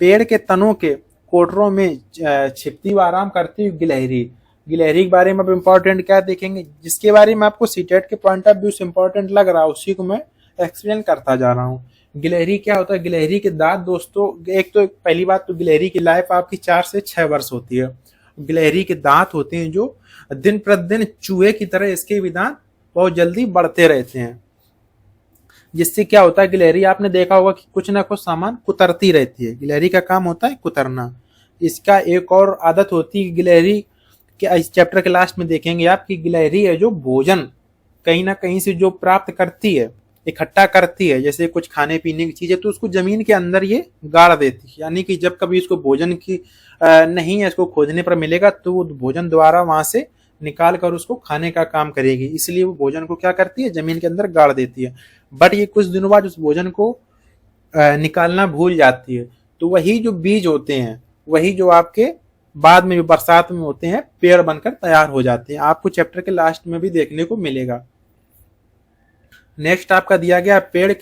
पेड़ के तनों के कोटरों में छिपती हुई आराम करती हुई गिलहरी। गिलहरी के बारे में अब इम्पोर्टेंट क्या देखेंगे, जिसके बारे में आपको सीटेट के पॉइंट ऑफ व्यू से इम्पोर्टेंट लग रहा है उसी को मैं एक्सप्लेन करता जा रहा हूँ। गिलहरी क्या होता है, गिलहरी के दांत दोस्तों, एक तो पहली बात तो गिलहरी की लाइफ आपकी 4 से 6 वर्ष होती है। गिलहरी के दांत होते हैं जो दिन प्रतिदिन चूहे की तरह इसके भी दांत बहुत जल्दी बढ़ते रहते हैं, जिससे क्या होता है गिलहरी आपने देखा होगा कि कुछ ना कुछ सामान कुतरती रहती है। गिलहरी का काम होता है कुतरना। इसका एक और आदत होती है गिलहरी के, इस चैप्टर के लास्ट में देखेंगे आप कि गिलहरी है जो भोजन कहीं ना कहीं से जो प्राप्त करती है, इकट्ठा करती है, जैसे कुछ खाने पीने की चीजें, तो उसको जमीन के अंदर ये गाड़ देती है, यानी कि जब कभी इसको भोजन की नहीं है, इसको खोजने पर मिलेगा तो वो भोजन द्वारा वहां से निकाल कर उसको खाने का काम करेगी, इसलिए वो भोजन को क्या करती है जमीन के अंदर गाड़ देती है। बट ये कुछ दिनों बाद उस भोजन को निकालना भूल जाती है, तो वही जो बीज होते हैं वही जो आपके बाद में जो बरसात में होते हैं पेड़ बनकर तैयार हो जाते हैं, आपको चैप्टर के लास्ट में भी देखने को मिलेगा। नेक्स्ट आपका दिया गया पेड़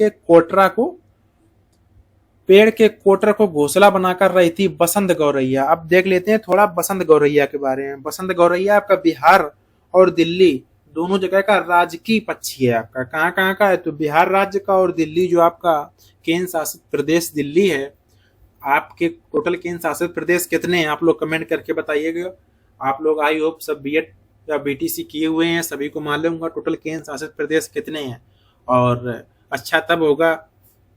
के कोटर को घोंसला बनाकर रही थी बसंत गौरैया। अब देख लेते हैं थोड़ा बसंत गौरैया के बारे में। बसंत गौरैया आपका बिहार और दिल्ली दोनों जगह का राजकीय पक्षी है। आपका कहाँ कहाँ का है, तो बिहार राज्य का और दिल्ली जो आपका केंद्र शासित प्रदेश दिल्ली है। आपके टोटल केंद्र शासित प्रदेश कितने हैं आप लोग कमेंट करके बताइएगा। आप लोग आई होप सब बीएड या बीटीसी किए हुए हैं, सभी को मालूम होगा टोटल केंद्र शासित प्रदेश कितने हैं, और अच्छा तब होगा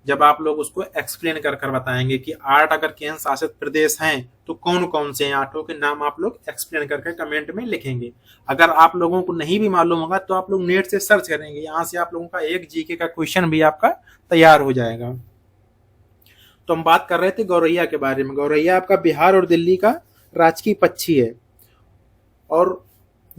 जब आप लोग उसको एक्सप्लेन कर कर बताएंगे कि 8 अगर केंद्र शासित प्रदेश हैं तो कौन कौन से हैं, 8 के नाम आप लोग एक्सप्लेन करके कमेंट में लिखेंगे। अगर आप लोगों को नहीं भी मालूम होगा तो आप लोग नेट से सर्च करेंगे, यहाँ से आप लोगों का एक जीके का क्वेश्चन भी आपका तैयार हो जाएगा। तो हम बात कर रहे थे गौरैया के बारे में। गौरैया आपका बिहार और दिल्ली का राजकीय पक्षी है, और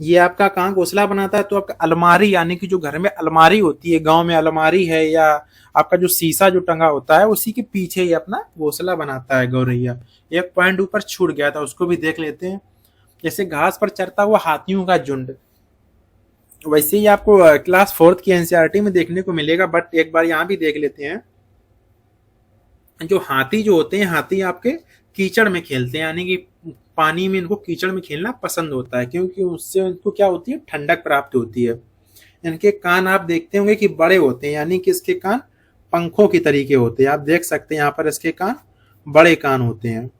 ये आपका कहाँ घोंसला बनाता है, तो आपका अलमारी यानी कि जो घर में अलमारी होती है, गांव में अलमारी है, या आपका जो शीशा जो टंगा होता है उसी के पीछे ही अपना घोंसला बनाता है गौरैया। एक पॉइंट ऊपर छूट गया था उसको भी देख लेते हैं। जैसे घास पर चरता हुआ हाथियों का झुंड, वैसे ही आपको क्लास 4 की एनसीईआरटी में देखने को मिलेगा, बट एक बार यहाँ भी देख लेते हैं। जो हाथी जो होते हैं, हाथी आपके कीचड़ में खेलते हैं, यानी कि पानी में इनको कीचड़ में खेलना पसंद होता है, क्योंकि उससे इनको क्या होती है ठंडक प्राप्त होती है। इनके कान आप देखते होंगे कि बड़े होते हैं, यानी कि इसके कान पंखों की तरीके होते हैं। आप देख सकते हैं यहाँ पर इसके कान बड़े कान होते हैं।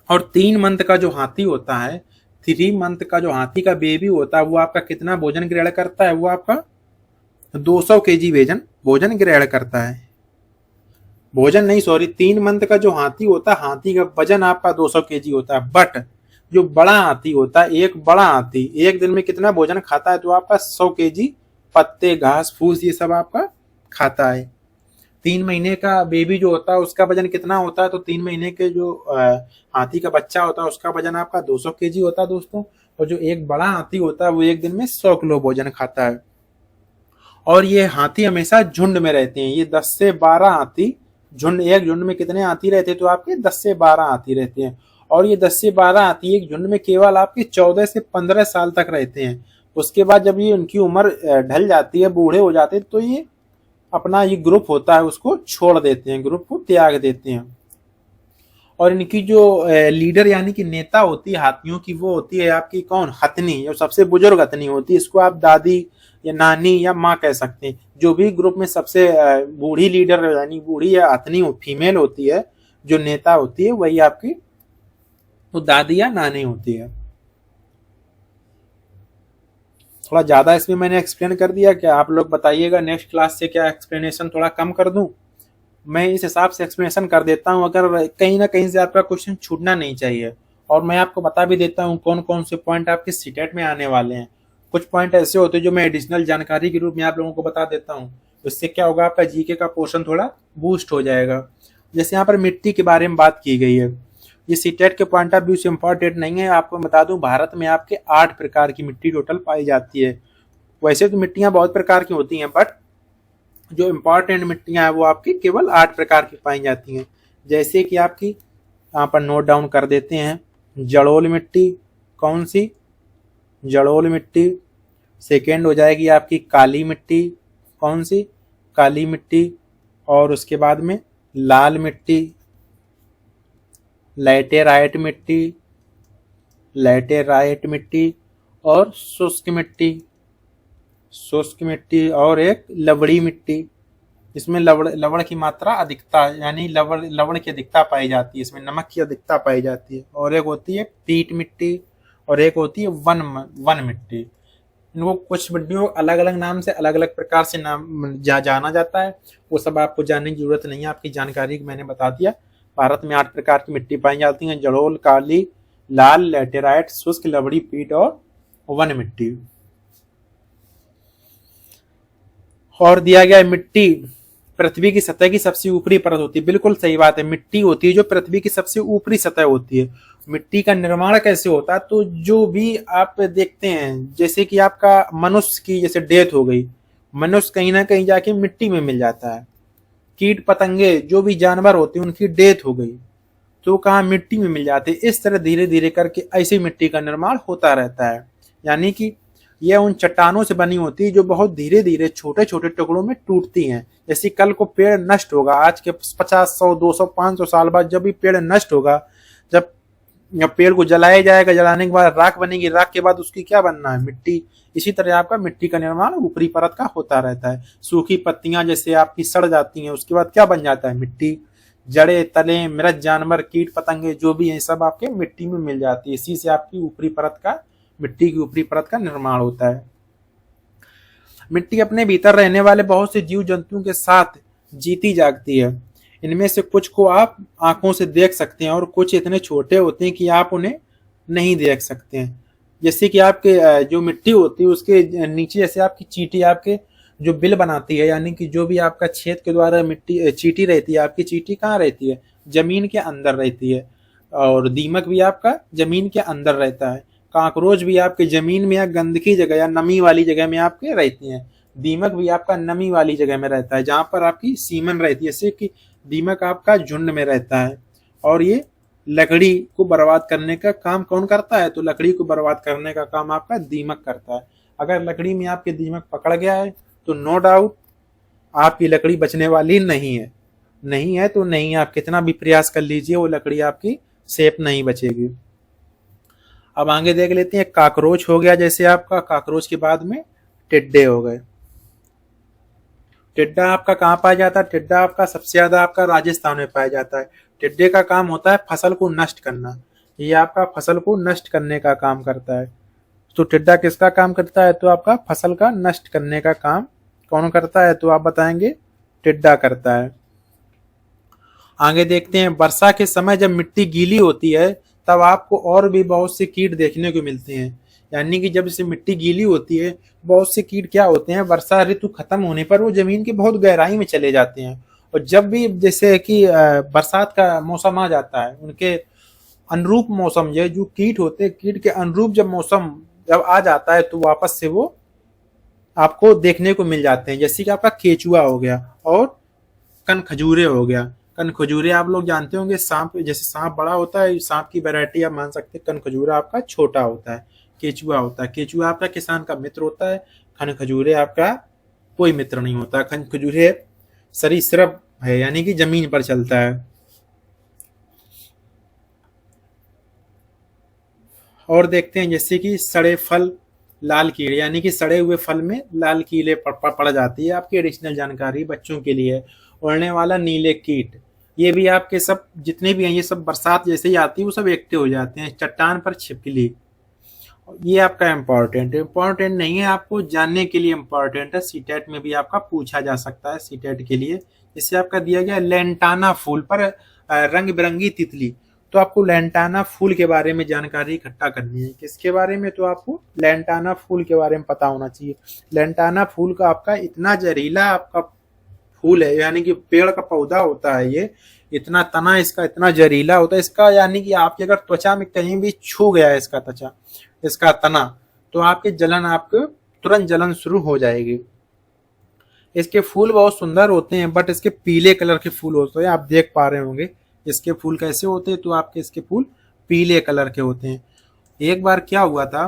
और 3 मंथ का जो हाथी होता है, 3 मंथ का जो हाथी का बेबी होता है, वो आपका कितना भोजन ग्रहण करता है, वो आपका 200 केजी भोजन ग्रहण करता है। भोजन नहीं, सॉरी, 3 मंथ का जो हाथी होता है, हाथी का वजन आपका 200 केजी होता है। बट जो बड़ा हाथी होता है, एक बड़ा हाथी एक दिन में कितना भोजन खाता है, तो आपका 100 केजी पत्ते, घास फूस ये सब आपका खाता है। 3 महीने का बेबी जो होता है उसका वजन कितना होता है, तो 3 महीने के जो हाथी का बच्चा होता है उसका वजन आपका 200 केजी होता है दोस्तों। और जो एक बड़ा हाथी होता है वो एक दिन में 100 किलो भोजन खाता है। और ये हाथी हमेशा झुंड में रहते हैं। ये 10 से 12 हाथी झुंड, एक झुंड में कितने हाथी रहते हैं, तो आपके 10 से 12 हाथी रहते हैं। और ये 10 से 12 हाथी एक झुंड में केवल आपके 14 से 15 साल तक रहते हैं। उसके बाद जब ये उनकी उम्र ढल जाती है, बूढ़े हो जाते हैं, तो ये अपना ये ग्रुप होता है उसको छोड़ देते हैं, ग्रुप को त्याग देते हैं। और इनकी जो लीडर यानी कि नेता होती है हाथियों की, वो होती है आपकी कौन, हथनी, जो सबसे बुजुर्ग हथनी होती है। इसको आप दादी या नानी या माँ कह सकते हैं। जो भी ग्रुप में सबसे बूढ़ी लीडर यानी बूढ़ी या हथनी फीमेल होती है, जो नेता होती है, वही आपकी वो दादी या नानी होती है। थोड़ा ज्यादा इसमें मैंने एक्सप्लेन कर दिया क्या, आप लोग बताइएगा नेक्स्ट क्लास से क्या एक्सप्लेनेशन थोड़ा कम कर दूं। मैं इस हिसाब से एक्सप्लेनेशन कर देता हूं, अगर कहीं ना कहीं से आपका क्वेश्चन छूटना नहीं चाहिए। और मैं आपको बता भी देता हूँ कौन कौन से पॉइंट आपके सीटेट में आने वाले हैं। कुछ पॉइंट ऐसे होते हैं जो मैं एडिशनल जानकारी के रूप में आप लोगों को बता देता हूँ, उससे क्या होगा, आपका जीके का पोर्शन थोड़ा बूस्ट हो जाएगा। जैसे यहाँ पर मिट्टी के बारे में बात की गई है, ये सीटेट के पॉइंट ऑफ व्यू से इम्पोर्टेंट नहीं है। आपको बता दूं, भारत में आपके 8 प्रकार की मिट्टी टोटल पाई जाती है। वैसे तो मिट्टियां बहुत प्रकार की होती हैं, बट जो इम्पोर्टेंट मिट्टियां हैं वो आपकी केवल 8 प्रकार की पाई जाती हैं। जैसे कि आपकी यहाँ पर नोट डाउन कर देते हैं। जड़ोल मिट्टी, कौन सी, जड़ोल मिट्टी। सेकेंड हो जाएगी आपकी काली मिट्टी, कौन सी, काली मिट्टी। और उसके बाद में लाल मिट्टी, लैटेराइट मिट्टी, लैटेराइट मिट्टी। और शुष्क मिट्टी, शुष्क मिट्टी। और एक लवड़ी मिट्टी, इसमें लवण की मात्रा अधिकता, यानी लवण की अधिकता पाई जाती है, इसमें नमक की अधिकता पाई जाती है। और एक होती है पीट मिट्टी, और एक होती है वन मिट्टी। इनको कुछ मिट्टियों को अलग अलग नाम से, अलग अलग प्रकार से जाना जाता है, वो सब आपको जानने की जरूरत नहीं है, आपकी जानकारी मैंने बता दिया। भारत में 8 प्रकार की मिट्टी पाई जाती हैं, जड़ोल, काली, लाल, लैटेराइट, शुष्क, लवड़ी, पीट और वन मिट्टी। और दिया गया है मिट्टी पृथ्वी की सतह की सबसे ऊपरी परत होती है। बिल्कुल सही बात है, मिट्टी होती है जो पृथ्वी की सबसे ऊपरी सतह होती है। मिट्टी का निर्माण कैसे होता है, तो जो भी आप देखते हैं, जैसे कि आपका मनुष्य की जैसे डेथ हो गई, मनुष्य कहीं ना कहीं जाके मिट्टी में मिल जाता है। कीट पतंगे जो भी जानवर होते हैं उनकी डेथ हो गई तो कहाँ, मिट्टी में मिल जाते हैं। इस तरह धीरे धीरे करके ऐसी मिट्टी का निर्माण होता रहता है। यानी कि यह उन चट्टानों से बनी होती है जो बहुत धीरे धीरे छोटे छोटे टुकड़ों में टूटती हैं। जैसे कल को पेड़ नष्ट होगा, आज के 50, 100, 200, 500 साल बाद जब भी पेड़ नष्ट होगा, जब पेड़ को जलाया जाएगा, जलाने के बाद राख बनेगी, राख के बाद उसकी क्या बनना है, मिट्टी। इसी तरह आपका मिट्टी का निर्माण ऊपरी परत का होता रहता है। सूखी पत्तियां जैसे आपकी सड़ जाती हैं, उसके बाद क्या बन जाता है, मिट्टी। जड़े, तले, मृत जानवर, कीट पतंगे जो भी हैं, सब आपके मिट्टी में मिल जाती है। इसी से आपकी ऊपरी परत का, मिट्टी की ऊपरी परत का निर्माण होता है। मिट्टी अपने भीतर रहने वाले बहुत से जीव जंतुओं के साथ जीती जागती है। इनमें से कुछ को आप आंखों से देख सकते हैं और कुछ इतने छोटे होते हैं कि आप उन्हें नहीं देख सकते हैं। जैसे कि आपके जो मिट्टी होती है उसके नीचे जैसे आपकी चींटी आपके जो बिल बनाती है, यानी कि जो भी आपका छेद के द्वारा मिट्टी चींटी रहती है, आपकी चींटी कहाँ रहती है, जमीन के अंदर रहती है। और दीमक भी आपका जमीन के अंदर रहता है। काकरोच भी आपके जमीन में या गंदगी जगह या नमी वाली जगह में आपके रहती हैं। दीमक भी आपका नमी वाली जगह में रहता है जहां पर आपकी सीमन रहती है, जैसे कि दीमक आपका झुंड में रहता है। और ये लकड़ी को बर्बाद करने का काम कौन करता है, तो लकड़ी को बर्बाद करने का काम आपका दीमक करता है। अगर लकड़ी में आपके दीमक पकड़ गया है तो नो डाउट आपकी लकड़ी बचने वाली नहीं है। नहीं है तो नहीं, आप कितना भी प्रयास कर लीजिए वो लकड़ी आपकी सेफ नहीं बचेगी। अब आगे देख लेते हैं। काकरोच हो गया, जैसे आपका काकरोच के बाद में टिड्डे हो गए। टिड्डा आपका कहाँ पाया जाता है, टिड्डा आपका सबसे ज्यादा आपका राजस्थान में पाया जाता है। टिड्डे का काम होता है फसल को नष्ट करना, ये आपका फसल को नष्ट करने का काम करता है। तो टिड्डा किसका काम करता है, तो आपका फसल का नष्ट करने का काम कौन करता है, तो आप बताएंगे टिड्डा करता है। आगे देखते हैं। वर्षा के समय जब मिट्टी गीली होती है तब आपको और भी बहुत से कीट देखने को मिलते हैं। यानी कि जब इसे मिट्टी गीली होती है, बहुत से कीट क्या होते हैं, वर्षा ऋतु खत्म होने पर वो जमीन की बहुत गहराई में चले जाते हैं। और जब भी जैसे कि बरसात का मौसम आ जाता है, उनके अनुरूप मौसम, ये जो कीट होते हैं, कीट के अनुरूप जब मौसम जब आ जाता है तो वापस से वो आपको देखने को मिल जाते हैं। जैसे कि आपका केचुआ हो गया और कन खजूरे हो गया। कन खजूरे आप लोग जानते होंगे, सांप, जैसे सांप बड़ा होता है, सांप की वैरायटी आप मान सकते हैं। कन खजूरा आपका छोटा होता है, केचुआ होता है। केचुआ आपका किसान का मित्र होता है, खन खजूरे आपका कोई मित्र नहीं होता। खन खजूरे सरीसृप है, यानी कि जमीन पर चलता है। और देखते हैं जैसे कि सड़े फल, लाल कीड़े, यानी कि सड़े हुए फल में लाल कीड़े पड़ जाती है। आपकी एडिशनल जानकारी बच्चों के लिए। उड़ने वाला नीले कीट, ये भी आपके सब जितने भी हैं, ये सब बरसात जैसे ही आती है वो सब एक्टिव हो जाते हैं। चट्टान पर छिपकली, ये आपका इम्पोर्टेंट नहीं है, आपको जानने के लिए इम्पोर्टेंट है। सीटेट में भी आपका पूछा जा सकता है सीटेट के लिए। इससे आपका दिया गया लेंटाना फूल पर रंग बिरंगी तितली, तो आपको लैंटाना फूल के बारे में जानकारी इकट्ठा करनी है। किसके बारे में? तो आपको लैंटाना फूल के बारे में पता होना चाहिए। लैंटाना फूल का आपका इतना जहरीला आपका फूल है, यानी कि पेड़ का पौधा होता है ये, इतना तना इसका इतना जहरीला होता है इसका, यानी कि आपकी अगर त्वचा में कहीं भी छू गया है इसका त्वचा, इसका तना, तो आपके जलन, आपको तुरंत जलन शुरू हो जाएगी। इसके फूल बहुत सुंदर होते हैं, बट इसके पीले कलर के फूल होते हैं। आप देख पा रहे होंगे इसके फूल कैसे होते हैं, तो आपके इसके फूल पीले कलर के होते हैं। एक बार क्या हुआ था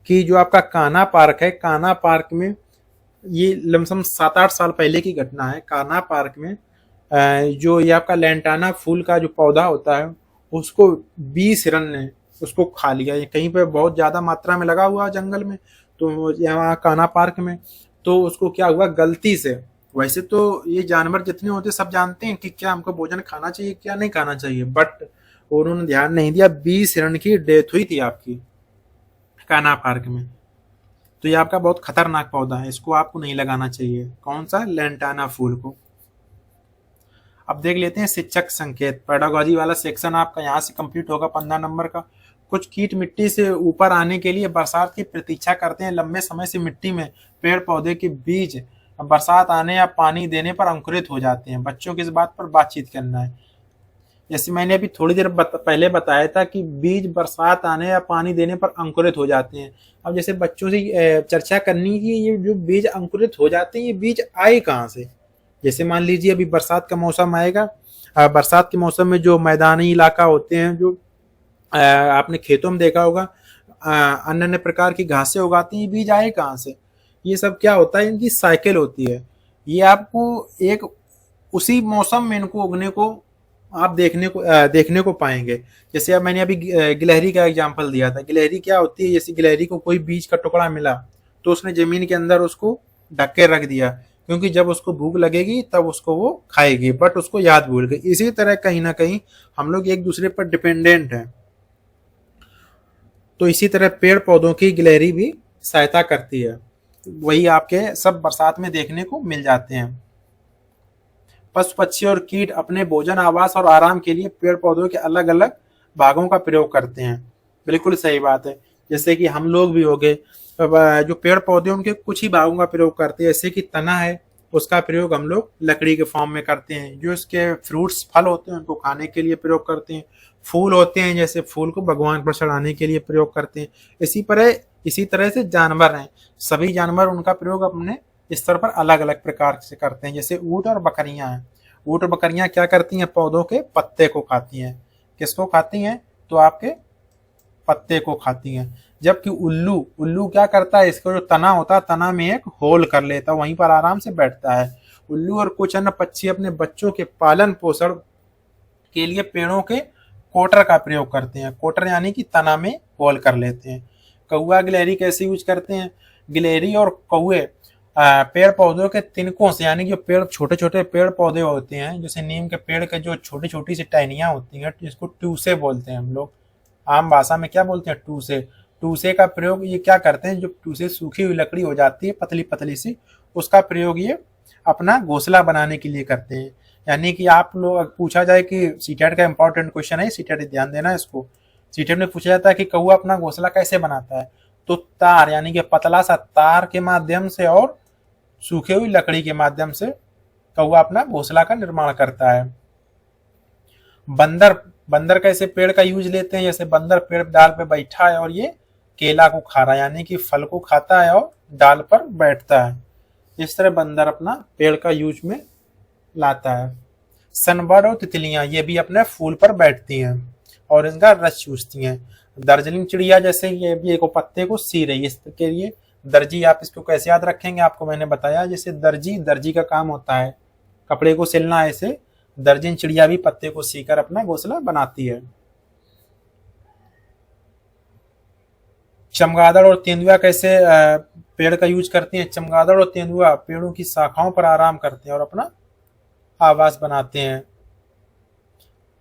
कि जो आपका कान्हा पार्क है, कान्हा पार्क में, ये लमसम 7-8 साल पहले की घटना है। कान्हा पार्क में जो ये आपका लैंटाना फूल का जो पौधा होता है, उसको 20 हिरन ने उसको खा लिया। ये कहीं पे बहुत ज्यादा मात्रा में लगा हुआ जंगल में, तो यहाँ कान्हा पार्क में, तो उसको क्या हुआ गलती से, वैसे तो ये जानवर जितने होते सब जानते हैं कि क्या हमको भोजन खाना चाहिए क्या नहीं खाना चाहिए, बट उन्होंने ध्यान नहीं दिया। 20 हिरन की डेथ हुई थी आपकी कान्हा पार्क में। तो ये आपका बहुत खतरनाक पौधा है, इसको आपको नहीं लगाना चाहिए। कौन सा? लैंटाना फूल को। अब देख लेते हैं शिक्षक संकेत। पेडागोजी वाला सेक्शन आपका यहाँ से कंप्लीट होगा 15 नंबर का। कुछ कीट मिट्टी से ऊपर आने के लिए बरसात की प्रतीक्षा करते हैं। लंबे समय से मिट्टी में पेड़ पौधे के बीज बरसात आने या पानी देने पर अंकुरित हो जाते हैं। बच्चों को इस बात पर बातचीत करना है। जैसे मैंने अभी थोड़ी देर पहले बताया था कि बीज बरसात आने या पानी देने पर अंकुरित हो जाते हैं। अब जैसे बच्चों से चर्चा करनी कि ये जो बीज अंकुरित हो जाते हैं, ये बीज आए कहाँ से। जैसे मान लीजिए अभी बरसात का मौसम आएगा, बरसात के मौसम में जो मैदानी इलाका होते हैं, जो आपने खेतों में देखा होगा अन्य अन्य प्रकार की घासें उगाती हैं, ये बीज आए कहाँ से। ये सब क्या होता है, इनकी साइकिल होती है। ये आपको एक उसी मौसम में इनको उगने को आप देखने को पाएंगे। जैसे अब मैंने अभी गिलहरी का एग्जांपल दिया था। गिलहरी क्या होती है, जैसे गिलहरी को कोई बीज का टुकड़ा मिला तो उसने जमीन के अंदर उसको ढक के रख दिया, क्योंकि जब उसको भूख लगेगी तब उसको वो खाएगी, बट उसको याद भूल गई। इसी तरह कहीं ना कहीं हम लोग एक दूसरे पर डिपेंडेंट हैं। तो इसी तरह पेड़ पौधों की गिलहरी भी सहायता करती है। वही आपके सब बरसात में देखने को मिल जाते हैं। पशु पक्षी और कीट अपने भोजन, आवास और आराम के लिए पेड़ पौधों के अलग अलग भागों का प्रयोग करते हैं। बिल्कुल सही बात है। जैसे कि हम लोग भी हो गए, जो पेड़ पौधे उनके कुछ ही भागों का प्रयोग करते हैं। जैसे कि तना है, उसका प्रयोग हम लोग लकड़ी के फॉर्म में करते हैं। जो इसके फ्रूट्स, फल होते हैं, उनको खाने के लिए प्रयोग करते हैं। फूल होते हैं, जैसे फूल को भगवान पर चढ़ाने के लिए प्रयोग करते हैं। इसी तरह से जानवर हैं, सभी जानवर उनका प्रयोग अपने स्तर पर अलग अलग प्रकार से करते हैं। जैसे ऊंट और बकरियां हैं। ऊंट और बकरियां क्या करती हैं, पौधों के पत्ते को खाती हैं। किसको खाती हैं? तो आपके पत्ते को खाती हैं। जबकि उल्लू क्या करता है, इसका जो तना होता है, तना में एक होल कर लेता है, वहीं पर आराम से बैठता है। उल्लू और कुछ अन्य पक्षी अपने बच्चों के पालन पोषण के लिए पेड़ों के कोटर का प्रयोग करते हैं। कोटर यानी कि तना में होल कर लेते हैं। कौआ गिलहरी कैसे यूज करते हैं? गिलहरी और कौए पेड़ पौधों के तिनकों से, यानी कि पेड़, छोटे छोटे पेड़ पौधे होते हैं, जैसे नीम के पेड़ के जो छोटी छोटी सी टहनियां होती हैं, जिसको टूसे बोलते हैं हम लोग, आम भाषा में क्या बोलते हैं, टूसे। टूसे का प्रयोग ये क्या करते हैं, जो टूसे सूखी हुई लकड़ी हो जाती है पतली पतली सी, उसका प्रयोग ये अपना घोंसला बनाने के लिए करते हैं। यानी कि आप लोग, पूछा जाए कि सीटेट का इंपॉर्टेंट क्वेश्चन है, सीटेट ध्यान देना इसको। सीटेट में पूछा जाता है कि कौआ अपना घोंसला कैसे बनाता है, तो तार, यानी कि पतला सा तार के माध्यम से और सूखे हुई लकड़ी के माध्यम से कौआ अपना घोंसला का निर्माण करता है। बंदर कैसे पेड़ का यूज लेते हैं, जैसे बंदर पेड़ डाल पे बैठा है और ये केला को खा रहा है, यानी कि फल को खाता है और डाल पर बैठता है। इस तरह बंदर अपना पेड़ का यूज में लाता है। सनबर्ड और तितलियां ये भी अपने फूल पर बैठती हैं और इनका रस चूसती हैं। दार्जिलिंग चिड़िया जैसे ये भी एक पत्ते को सी रही है, इसके लिए दर्जी, आप इसको कैसे याद रखेंगे, आपको मैंने बताया। जैसे दर्जी का काम होता है कपड़े को सिलना, ऐसे दर्जन चिड़िया भी पत्ते को सीकर अपना घोंसला बनाती है। चमगादड़ और तेंदुआ कैसे पेड़ का यूज करती हैं? चमगादड़ और तेंदुआ पेड़ों की शाखाओं पर आराम करते हैं और अपना आवास बनाते हैं।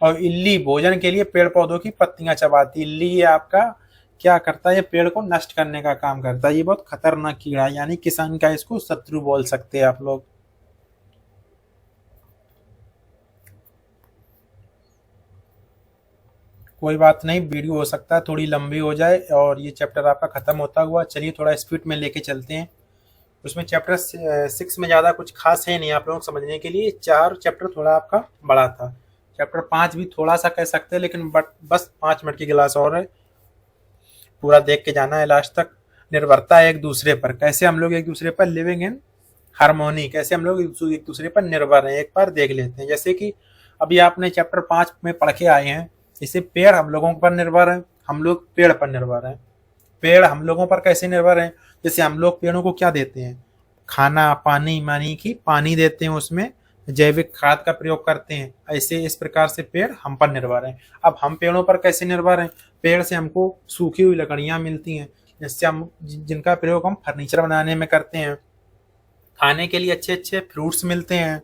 और इल्ली भोजन के लिए पेड़ पौधों की पत्तियां चबाती। इल्ली ये आपका क्या करता है, ये पेड़ को नष्ट करने का काम करता है। ये बहुत खतरनाक कीड़ा है, यानी किसान का इसको शत्रु बोल सकते हैं आप लोग। कोई बात नहीं, वीडियो हो सकता है थोड़ी लंबी हो जाए और ये चैप्टर आपका खत्म होता हुआ। चलिए थोड़ा स्पीड में लेके चलते हैं। उसमें चैप्टर 6 में ज़्यादा कुछ खास है नहीं आप लोगों को समझने के लिए। 4 चैप्टर थोड़ा आपका बड़ा था। चैप्टर 5 भी थोड़ा सा कह सकते हैं, लेकिन बस 5 मिनट की क्लास और है, पूरा देख के जाना है लास्ट तक। निर्भरता है एक दूसरे पर, कैसे हम लोग एक दूसरे पर लिविंग इन हार्मोनी, कैसे हम लोग एक दूसरे पर निर्भर हैं, एक बार देख लेते हैं। जैसे कि अभी आपने चैप्टर 5 में पढ़ के आए हैं, इसे पेड़ हम लोगों पर निर्भर है, हम लोग पेड़ पर निर्भर हैं। पेड़ हम लोगों पर कैसे निर्भर हैं? जैसे हम लोग पेड़ों को क्या देते हैं? खाना, पानी, मानी कि पानी देते हैं, उसमें जैविक खाद का प्रयोग करते हैं। ऐसे इस प्रकार से पेड़ हम पर निर्भर हैं। अब हम पेड़ों पर कैसे निर्भर हैं? पेड़ से हमको सूखी हुई लकड़ियां मिलती हैं, जिससे हम जिनका प्रयोग हम फर्नीचर बनाने में करते हैं। खाने के लिए अच्छे अच्छे फ्रूट्स मिलते हैं।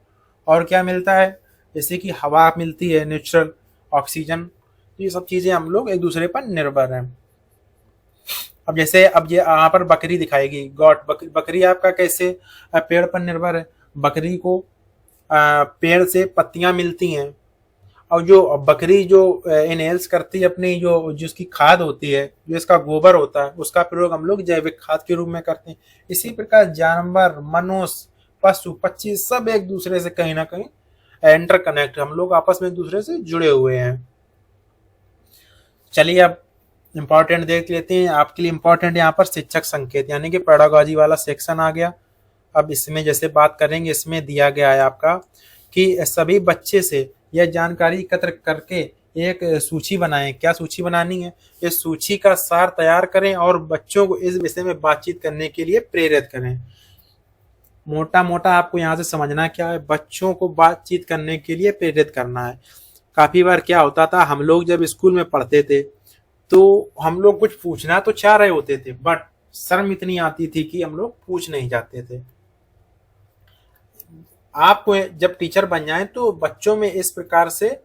और क्या मिलता है? जैसे कि हवा मिलती है, नेचुरल ऑक्सीजन। ये सब चीजें हम लोग एक दूसरे पर निर्भर हैं। अब जैसे अब ये यहाँ पर बकरी दिखाएगी, गॉट बकरी आपका कैसे पेड़ पर निर्भर है? बकरी को पेड़ से पत्तियां मिलती हैं, और जो बकरी जो इनहेल्स करती है अपनी जो जिसकी खाद होती है, जो इसका गोबर होता है, उसका प्रयोग हम लोग जैविक खाद के रूप में करते हैं। इसी प्रकार जानवर, मनुष्य, पशु पक्षी सब एक दूसरे से कहीं ना कहीं इंटरकनेक्ट, हम लोग आपस में एक दूसरे से जुड़े हुए हैं। चलिए अब इंपॉर्टेंट देख लेते हैं। आपके लिए इंपॉर्टेंट यहाँ पर शिक्षक संकेत यानी कि पेडागॉजी वाला सेक्शन आ गया। अब इसमें जैसे बात करेंगे, इसमें दिया गया है आपका कि सभी बच्चे से यह जानकारी एकत्र करके एक सूची बनाएं। क्या सूची बनानी है? इस सूची का सार तैयार करें और बच्चों को इस विषय में बातचीत करने के लिए प्रेरित करें। मोटा मोटा आपको यहाँ से समझना क्या है, बच्चों को बातचीत करने के लिए प्रेरित करना है। काफी बार क्या होता था, हम लोग जब स्कूल में पढ़ते थे तो हम लोग कुछ पूछना तो चाह रहे होते थे, बट शर्म इतनी आती थी कि हम लोग पूछ नहीं जाते थे। आपको जब टीचर बन जाए तो बच्चों में इस प्रकार से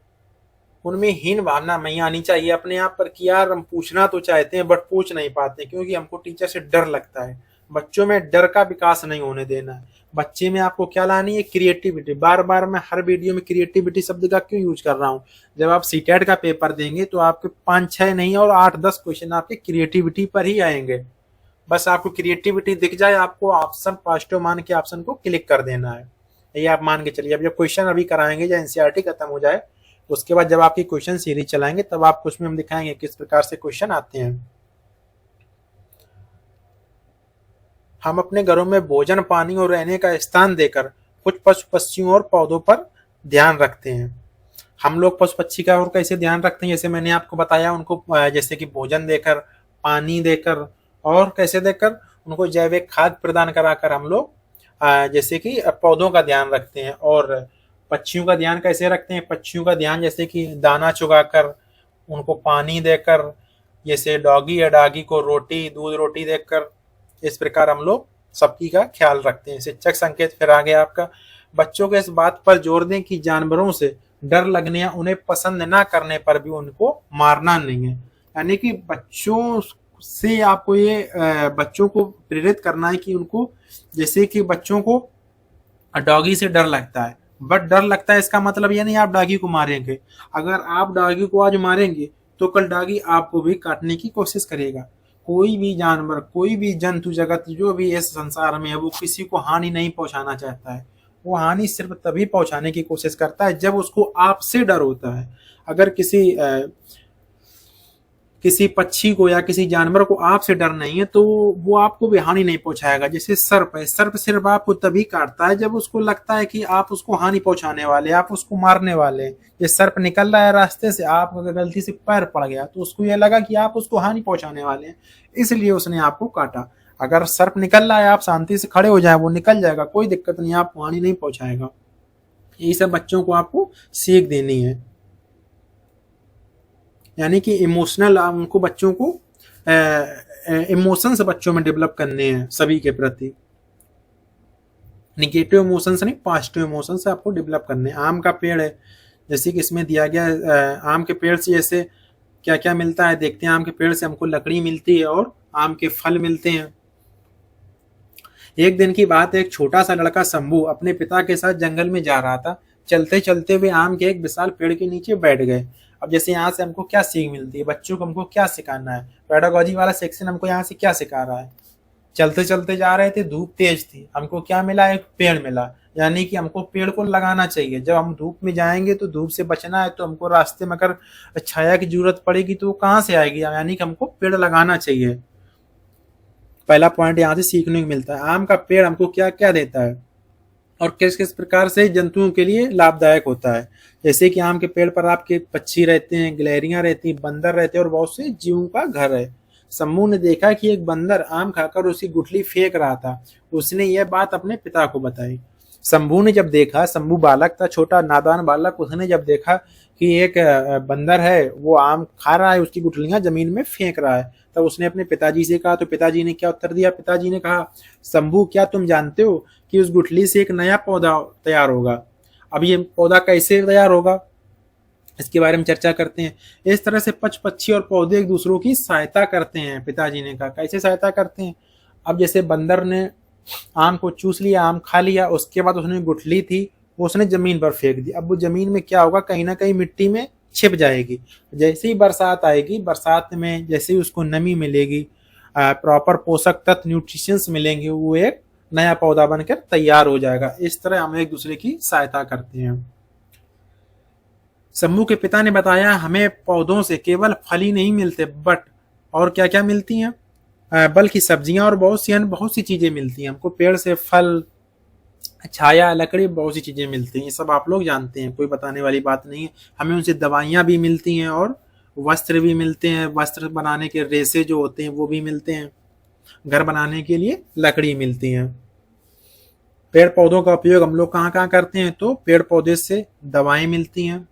उनमें हीन भावना नहीं आनी चाहिए अपने आप पर कि यार हम पूछना तो चाहते हैं बट पूछ नहीं पाते, क्योंकि हमको टीचर से डर लगता है। बच्चों में डर का विकास नहीं होने देना है। बच्चे में आपको क्या लानी है? क्रिएटिविटी। बार बार मैं हर वीडियो में क्रिएटिविटी शब्द का क्यों यूज कर रहा हूँ? जब आप सीटेट का पेपर देंगे तो आपके 5-6 नहीं और 8-10 क्वेश्चन आपके क्रिएटिविटी पर ही आएंगे। बस आपको क्रिएटिविटी दिख जाए, आपको ऑप्शन पॉजिटिव मान के ऑप्शन को क्लिक कर देना है, ये आप मान के चलिए। अब जब क्वेश्चन अभी कराएंगे, जब एनसीईआरटी खत्म हो जाए उसके बाद जब आपकी क्वेश्चन सीरीज चलाएंगे तब आपको उसमें हम दिखाएंगे किस प्रकार से क्वेश्चन आते हैं। हम अपने घरों में भोजन, पानी और रहने का स्थान देकर कुछ पशु पक्षियों और पौधों पर ध्यान रखते हैं। हम लोग पशु पक्षी का और कैसे ध्यान रखते हैं? जैसे मैंने आपको बताया, उनको जैसे कि भोजन देकर, पानी देकर, और कैसे देकर उनको जैविक खाद प्रदान कराकर हम लोग जैसे कि पौधों का ध्यान रखते हैं। और पक्षियों का ध्यान कैसे रखते हैं? पक्षियों का ध्यान जैसे कि दाना चुगाकर, उनको पानी देकर, जैसे डॉगी या डॉगी को रोटी, दूध रोटी देकर, इस प्रकार हम लोग सबकी का ख्याल रखते हैं। शिक्षक संकेत फिर आ गया आपका, बच्चों को इस बात पर जोर दें कि जानवरों से डर लगने या उन्हें पसंद ना करने पर भी उनको मारना नहीं है। यानी कि बच्चों से आपको ये बच्चों को प्रेरित करना है कि उनको, जैसे कि बच्चों को डॉगी से डर लगता है, बट डर लगता है इसका मतलब ये नहीं आप डॉगी को मारेंगे। अगर आप डॉगी को आज मारेंगे तो कल डॉगी आपको भी काटने की कोशिश करेगा। कोई भी जानवर, कोई भी जंतु जगत जो भी इस संसार में है, वो किसी को हानि नहीं पहुंचाना चाहता है। वो हानि सिर्फ तभी पहुंचाने की कोशिश करता है जब उसको आपसे डर होता है। अगर किसी पक्षी को या किसी जानवर को आपसे डर नहीं है तो वो आपको भी हानि नहीं पहुंचाएगा। जैसे सर्प है, सर्प सिर्फ आपको तभी काटता है जब उसको लगता है कि आप उसको हानि पहुंचाने वाले, आप उसको मारने वाले हैं। ये सर्प निकल रहा है रास्ते से, आप अगर गलती से पैर पड़ गया तो उसको ये लगा कि आप उसको हानि पहुंचाने वाले हैं, इसलिए उसने आपको काटा। अगर सर्प निकल रहा है, आप शांति से खड़े हो जाए, वो निकल जाएगा, कोई दिक्कत नहीं, आपको हानि नहीं पहुंचाएगा। यही सब बच्चों को आपको सीख देनी है। यानी कि इमोशनल, उनको बच्चों को इमोशंस बच्चों में डेवलप करने हैं सभी के प्रति। निगेटिव इमोशंस नहीं, पॉजिटिव इमोशंस आपको डेवलप करने हैं। आम का पेड़ है, जैसे कि इसमें दिया गया, आम के पेड़ से जैसे क्या क्या मिलता है देखते हैं। आम के पेड़ से हमको लकड़ी मिलती है और आम के फल मिलते हैं। एक दिन की बात है, एक छोटा सा लड़का शंभू अपने पिता के साथ जंगल में जा रहा था। चलते चलते वे आम के एक विशाल पेड़ के नीचे बैठ गए। अब जैसे यहाँ से हमको क्या सीख मिलती है, बच्चों को हमको क्या सिखाना है, पेडागोजी वाला सेक्शन हमको यहाँ से क्या सिखा रहा है। चलते चलते जा रहे थे, धूप तेज थी, हमको क्या मिला, एक पेड़ मिला, यानी कि हमको पेड़ को लगाना चाहिए। जब हम धूप में जाएंगे तो धूप से बचना है, तो हमको रास्ते में अगर छाया की जरूरत पड़ेगी तो वो कहाँ से आएगी, यानी कि हमको पेड़ लगाना चाहिए। पहला पॉइंट यहाँ से सीखने को मिलता है। आम का पेड़ हमको क्या क्या देता है और किस किस प्रकार से जंतुओं के लिए लाभदायक होता है। जैसे कि आम के पेड़ पर आपके पक्षी रहते हैं, गिलहरियां रहती हैं, बंदर रहते हैं और बहुत से जीवों का घर है। शंभू ने देखा कि एक बंदर आम खाकर उसकी गुठली फेंक रहा था। उसने यह बात अपने पिता को बताई। शंभू ने जब देखा, शंभू बालक था, छोटा नादान बालक, उसने जब देखा कि एक बंदर है वो आम खा रहा है, उसकी गुठलियां जमीन में फेंक रहा है, तब उसने अपने पिताजी से कहा। तो पिताजी ने क्या उत्तर दिया, पिताजी ने कहा, शंभू क्या तुम जानते हो कि उस गुठली से एक नया पौधा तैयार होगा। अब ये पौधा कैसे तैयार होगा इसके बारे में चर्चा करते हैं। इस तरह से पक्षी और पौधे एक दूसरों की सहायता करते हैं। पिताजी ने कहा कैसे सहायता करते हैं। अब जैसे बंदर ने आम को चूस लिया, आम खा लिया, उसके बाद उसने गुठली थी वो उसने जमीन पर फेंक दी। अब वो जमीन में क्या होगा, कहीं ना कहीं मिट्टी में छिप जाएगी। जैसे ही बरसात आएगी, बरसात में जैसे ही उसको नमी मिलेगी, प्रॉपर पोषक तत्व न्यूट्रिशंस मिलेंगे, वो एक नया पौधा बनकर तैयार हो जाएगा। इस तरह हम एक दूसरे की सहायता करते हैं। शंभू के पिता ने बताया, हमें पौधों से केवल फल ही नहीं मिलते बट और क्या क्या मिलती हैं, बल्कि सब्जियां और बहुत सी चीजें मिलती हैं। हमको पेड़ से फल, छाया, लकड़ी, बहुत सी चीजें मिलती हैं। ये सब आप लोग जानते हैं, कोई बताने वाली बात नहीं है। हमें उनसे दवाइयां भी मिलती हैं और वस्त्र भी मिलते हैं। वस्त्र बनाने के रेशे जो होते हैं वो भी मिलते हैं। घर बनाने के लिए लकड़ी मिलती है। पेड़ पौधों का उपयोग हम लोग कहाँ कहाँ करते हैं, तो पेड़ पौधे से दवाएं मिलती हैं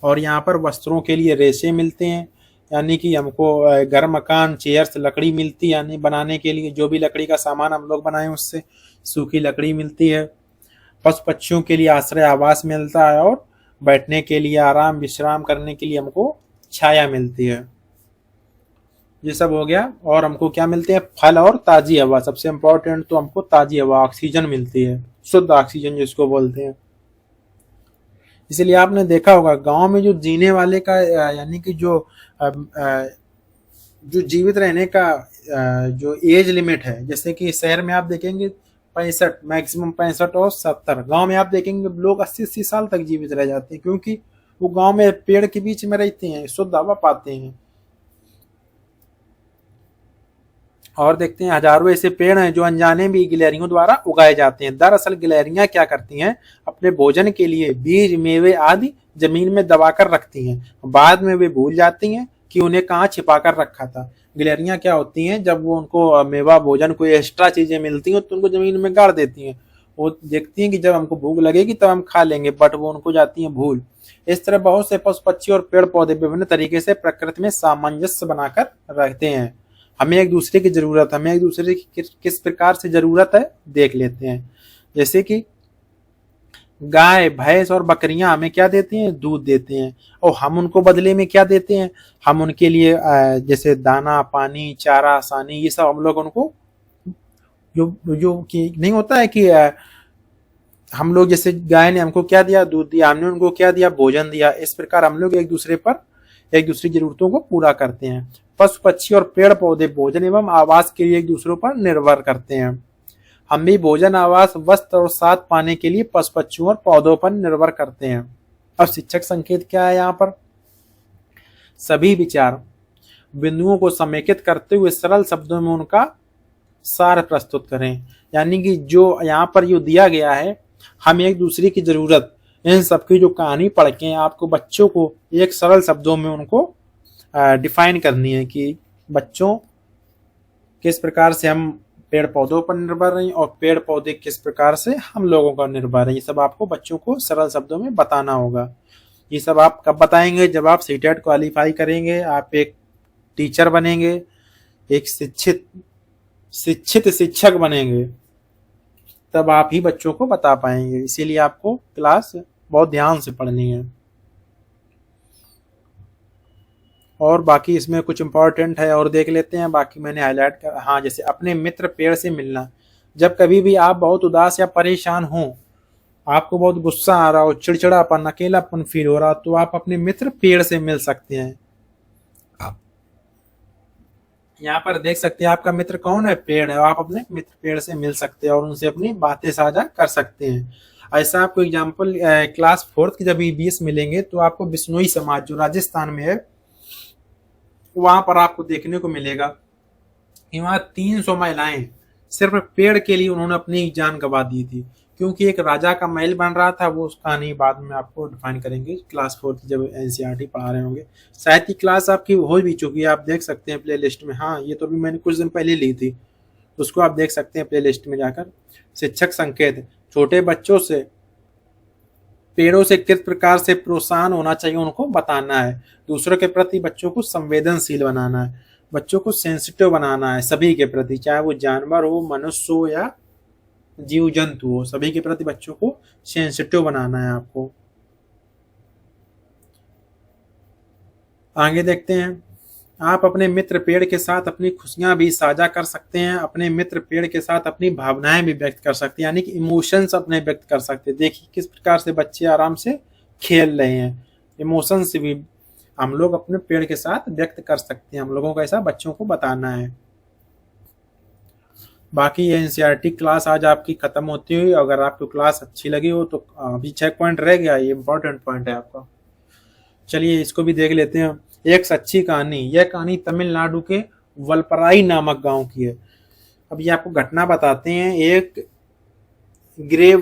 और यहाँ पर वस्त्रों के लिए रेशे मिलते हैं, यानी कि हमको घर, मकान, चेयर्स, लकड़ी मिलती है, यानी बनाने के लिए जो भी लकड़ी का सामान हम लोग बनाए उससे सूखी लकड़ी मिलती है। पशु पक्षियों के लिए आश्रय आवास मिलता है और बैठने के लिए, आराम विश्राम करने के लिए हमको छाया मिलती है। ये सब हो गया। और हमको क्या मिलते हैं, फल और ताजी हवा। सबसे इम्पोर्टेंट तो हमको ताजी हवा, ऑक्सीजन मिलती है, शुद्ध ऑक्सीजन जिसको बोलते हैं। इसलिए आपने देखा होगा गांव में जो जीने वाले का यानी कि जो जीवित रहने का जो एज लिमिट है, जैसे कि शहर में आप देखेंगे 65, मैक्सिमम 65 और 70। गांव में आप देखेंगे लोग 80-80 साल तक जीवित रह जाते हैं, क्योंकि वो गांव में पेड़ के बीच में रहते हैं, शुद्ध हवा पाते हैं। और देखते हैं हजारों ऐसे पेड़ हैं जो अनजाने भी गिलहरियों द्वारा उगाए जाते हैं। दरअसल गिलहरियां क्या करती हैं, अपने भोजन के लिए बीज, मेवे आदि जमीन में दबाकर रखती हैं। बाद में वे भूल जाती हैं कि उन्हें कहाँ छिपा कर रखा था। गिलहरियां क्या होती हैं, जब वो उनको मेवा, भोजन, कोई एक्स्ट्रा चीजें मिलती हैं तो उनको जमीन में गाड़ देती हैं। वो देखती हैं कि जब हमको भूख लगेगी तब हम खा लेंगे, बट वो उनको जाती हैं भूल। इस तरह बहुत से पशु पक्षी और पेड़ पौधे विभिन्न तरीके से प्रकृति में सामंजस्य बनाकर रहते हैं। हमें एक दूसरे की जरूरत, हमें एक दूसरे की किस प्रकार से जरूरत है देख लेते हैं। जैसे कि गाय, भैंस और बकरियां हमें क्या देती हैं, दूध देते हैं, और हम उनको बदले में क्या देते हैं, हम उनके लिए जैसे दाना, पानी, चारा, सानी, ये सब हम लोग उनको जो कि नहीं होता है कि हम लोग, जैसे गाय ने हमको क्या दिया, दूध दिया, हमने उनको क्या दिया, भोजन दिया। इस प्रकार हम लोग एक दूसरी जरूरतों को पूरा करते हैं। पशु पक्षी और पेड़ पौधे भोजन एवं आवास के लिए एक दूसरों पर निर्भर करते हैं। हम भी भोजन, आवास, वस्त्र और साथ पाने के लिए पशु पक्षियों और पौधों पर निर्भर करते हैं। अब शिक्षक संकेत क्या है, यहाँ पर सभी विचार बिंदुओं को समेकित करते हुए सरल शब्दों में उनका सार प्रस्तुत करें। यानी कि जो यहाँ पर जो दिया गया है, हम एक दूसरे की जरूरत, इन सबकी जो कहानी पढ़ के आपको बच्चों को एक सरल शब्दों में उनको डिफाइन करनी है कि बच्चों किस प्रकार से हम पेड़ पौधों पर निर्भर हैं और पेड़ पौधे किस प्रकार से हम लोगों पर निर्भर हैं। ये सब आपको बच्चों को सरल शब्दों में बताना होगा। ये सब आप कब बताएंगे, जब आप सीटेट क्वालिफाई करेंगे, आप एक टीचर बनेंगे, एक शिक्षित शिक्षक बनेंगे, तब आप ही बच्चों को बता पाएंगे। इसीलिए आपको क्लास बहुत ध्यान से पढ़नी है। और बाकी इसमें कुछ इंपॉर्टेंट है और देख लेते हैं। बाकी मैंने हाईलाइट कर, हाँ, जैसे अपने मित्र पेड़ से मिलना। जब कभी भी आप बहुत उदास या परेशान हो, आपको बहुत गुस्सा आ रहा हो, चिड़चिड़ापन, अकेलापन फील हो रहा, तो आप अपने मित्र पेड़ से मिल सकते हैं। यहाँ पर देख सकते हैं आपका मित्र कौन है, पेड़ है। आप अपने मित्र पेड़ से मिल सकते हैं और उनसे अपनी बातें साझा कर सकते हैं। ऐसा आपको एग्जाम्पल क्लास 4 की जब ईवीएस मिलेंगे तो आपको बिश्नोई समाज जो राजस्थान में है वहां पर आपको देखने को मिलेगा कि वहां 300 महिलाएं सिर्फ पेड़ के लिए उन्होंने अपनी जान गंवा दी थी, क्योंकि एक राजा का महल बन रहा था। वो उसका कहानी बाद में आपको डिफाइन करेंगे क्लास 4 की जब एनसीईआरटी पढ़ा रहे होंगे। शायद की क्लास आपकी हो भी चुकी है, आप देख सकते हैं प्ले लिस्ट में। हाँ, ये तो भी मैंने कुछ दिन पहले ली थी, उसको आप देख सकते हैं प्ले लिस्ट में जाकर। शिक्षक संकेत, छोटे बच्चों से पेड़ों से किस प्रकार से प्रोत्साहन होना चाहिए उनको बताना है। दूसरों के प्रति बच्चों को संवेदनशील बनाना है, बच्चों को सेंसिटिव बनाना है सभी के प्रति, चाहे वो जानवर हो, मनुष्य हो या जीव जंतु हो, सभी के प्रति बच्चों को सेंसिटिव बनाना है आपको। आगे देखते हैं, आप अपने मित्र पेड़ के साथ अपनी खुशियां भी साझा कर सकते हैं, अपने मित्र पेड़ के साथ अपनी भावनाएं भी व्यक्त कर सकते हैं, यानी कि इमोशंस अपने व्यक्त कर सकते हैं। देखिए किस प्रकार से बच्चे आराम से खेल रहे हैं, इमोशंस भी हम लोग अपने पेड़ के साथ व्यक्त कर सकते हैं। हम लोगों को ऐसा बच्चों को बताना है। बाकी ये एनसीईआरटी क्लास आज आपकी खत्म होती हुई, अगर आपको क्लास अच्छी लगी हो तो अभी 6 पॉइंट रह गया, ये इंपॉर्टेंट पॉइंट है आपका। चलिए इसको भी देख लेते हैं। एक सच्ची कहानी, यह कहानी तमिलनाडु के वलपराई नामक गांव की है। अब ये आपको घटना बताते हैं। एक ग्रे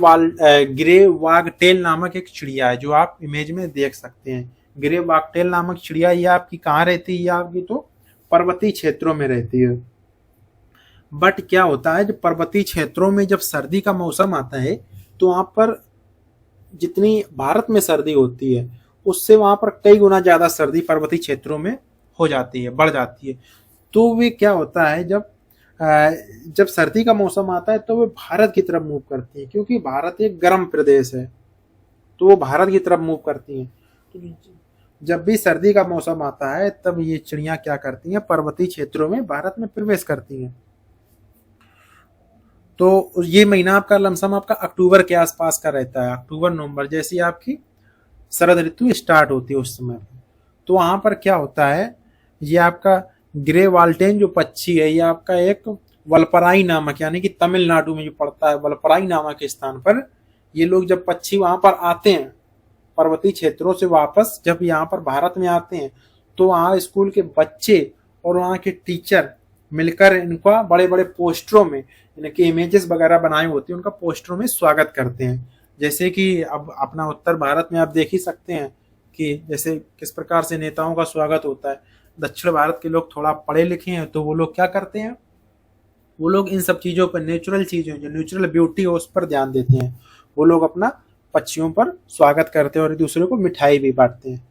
वागटेल नामक एक चिड़िया है जो आप इमेज में देख सकते हैं। ग्रे वागटेल नामक चिड़िया ये आपकी कहाँ रहती है, ये आपकी तो पर्वतीय क्षेत्रों में रहती है। बट क्या होता है, जब पर्वतीय क्षेत्रों में जब सर्दी का मौसम आता है तो वहां पर जितनी भारत में सर्दी होती है उससे वहां पर कई गुना ज्यादा सर्दी पर्वतीय क्षेत्रों में हो जाती है, बढ़ जाती है। तो वे क्या होता है, जब सर्दी का मौसम आता है तो वे भारत की तरफ मूव करती है, क्योंकि भारत एक गर्म प्रदेश है तो वो भारत की तरफ मूव करती है। तो जब भी सर्दी का मौसम आता है तब ये चिड़िया क्या करती हैं, पर्वतीय क्षेत्रों में भारत में प्रवेश करती हैं। तो ये महीना आपका लमसम आपका अक्टूबर के आसपास का रहता है, अक्टूबर नवंबर, जैसी आपकी शरद ऋतु स्टार्ट होती है उस समय। तो वहां पर क्या होता है, ये आपका ग्रे वाल्टेन जो पक्षी है, ये आपका एक वलपराई नामक, यानी कि तमिलनाडु में जो पड़ता है वलपराई नामक स्थान पर, ये लोग जब पक्षी वहां पर आते हैं पर्वतीय क्षेत्रों से वापस, जब यहाँ पर भारत में आते हैं तो वहाँ स्कूल के बच्चे और वहाँ के टीचर मिलकर इनका बड़े बड़े पोस्टरों में, इनके इमेजेस वगैरह बनाए होते हैं, उनका पोस्टरों में स्वागत करते हैं। जैसे कि अब अपना उत्तर भारत में आप देख ही सकते हैं कि जैसे किस प्रकार से नेताओं का स्वागत होता है। दक्षिण भारत के लोग थोड़ा पढ़े लिखे हैं तो वो लोग क्या करते हैं, वो लोग इन सब चीज़ों पर, नेचुरल चीज़ें जो नेचुरल ब्यूटी है उस पर ध्यान देते हैं। वो लोग अपना पक्षियों पर स्वागत करते हैं और एक दूसरे को मिठाई भी बांटते हैं।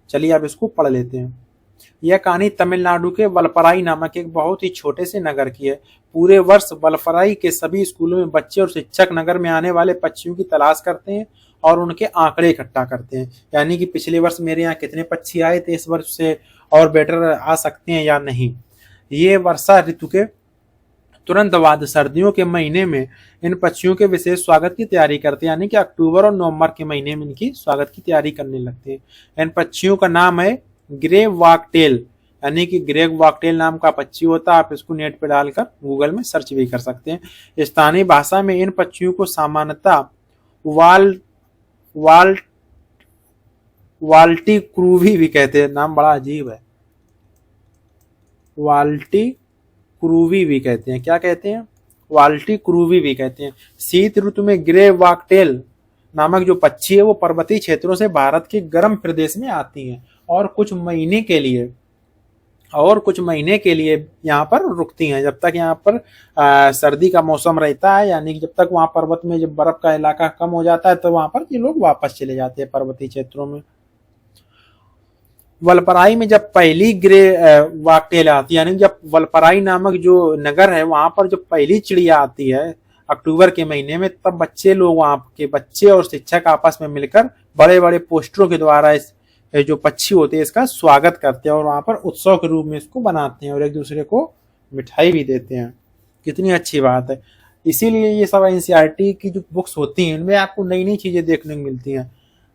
चलिए अब इसको पढ़ लेते हैं। यह कहानी तमिलनाडु के वलपराई नामक एक बहुत ही छोटे से नगर की है। पूरे वर्ष वलपराई के सभी स्कूलों में बच्चे और शिक्षक नगर में आने वाले पक्षियों की तलाश करते हैं और उनके आंकड़े इकट्ठा करते हैं, यानी कि पिछले वर्ष मेरे यहाँ कितने पक्षी आए थे, इस वर्ष से और बेटर आ सकते हैं या नहीं। ये वर्षा ऋतु के तुरंत बाद सर्दियों के महीने में इन पक्षियों के विशेष स्वागत की तैयारी करते हैं, यानी कि अक्टूबर और नवंबर के महीने में इनकी स्वागत की तैयारी करने लगते हैं। इन पक्षियों का नाम है ग्रे वागटेल, यानी कि ग्रे वागटेल नाम का पक्षी होता है। आप इसको नेट पे डालकर गूगल में सर्च भी कर सकते हैं। स्थानीय भाषा में इन पक्षियों को सामान्यतः वाल्टी क्रूवी भी कहते हैं। नाम बड़ा अजीब है, वाल्टी क्रूवी भी कहते हैं। क्या कहते हैं, वाल्टी क्रूवी भी कहते हैं। शीत ऋतु में ग्रे वागटेल नामक जो पक्षी है वो पर्वतीय क्षेत्रों से भारत के गर्म प्रदेश में आती हैं और कुछ महीने के लिए यहाँ पर रुकती हैं, जब तक यहाँ पर सर्दी का मौसम रहता है, यानी कि जब तक वहाँ पर्वत में जब बर्फ का इलाका कम हो जाता है तो वहाँ पर ये लोग वापस चले जाते हैं पर्वतीय क्षेत्रों में। वलपराई में जब पहली ग्रे वागटेल आती है, यानी जब वलपराई नामक जो नगर है वहां पर जब पहली चिड़िया आती है अक्टूबर के महीने में, तब बच्चे लोग, वहां के बच्चे और शिक्षक आपस में मिलकर बड़े बड़े पोस्टरों के द्वारा इस जो पक्षी होते हैं इसका स्वागत करते हैं और वहां पर उत्सव के रूप में इसको बनाते हैं और एक दूसरे को मिठाई भी देते हैं। कितनी अच्छी बात है। इसीलिए ये सब एनसीईआरटी की जो बुक्स होती हैं इनमें आपको नई नई चीजें देखने को मिलती हैं।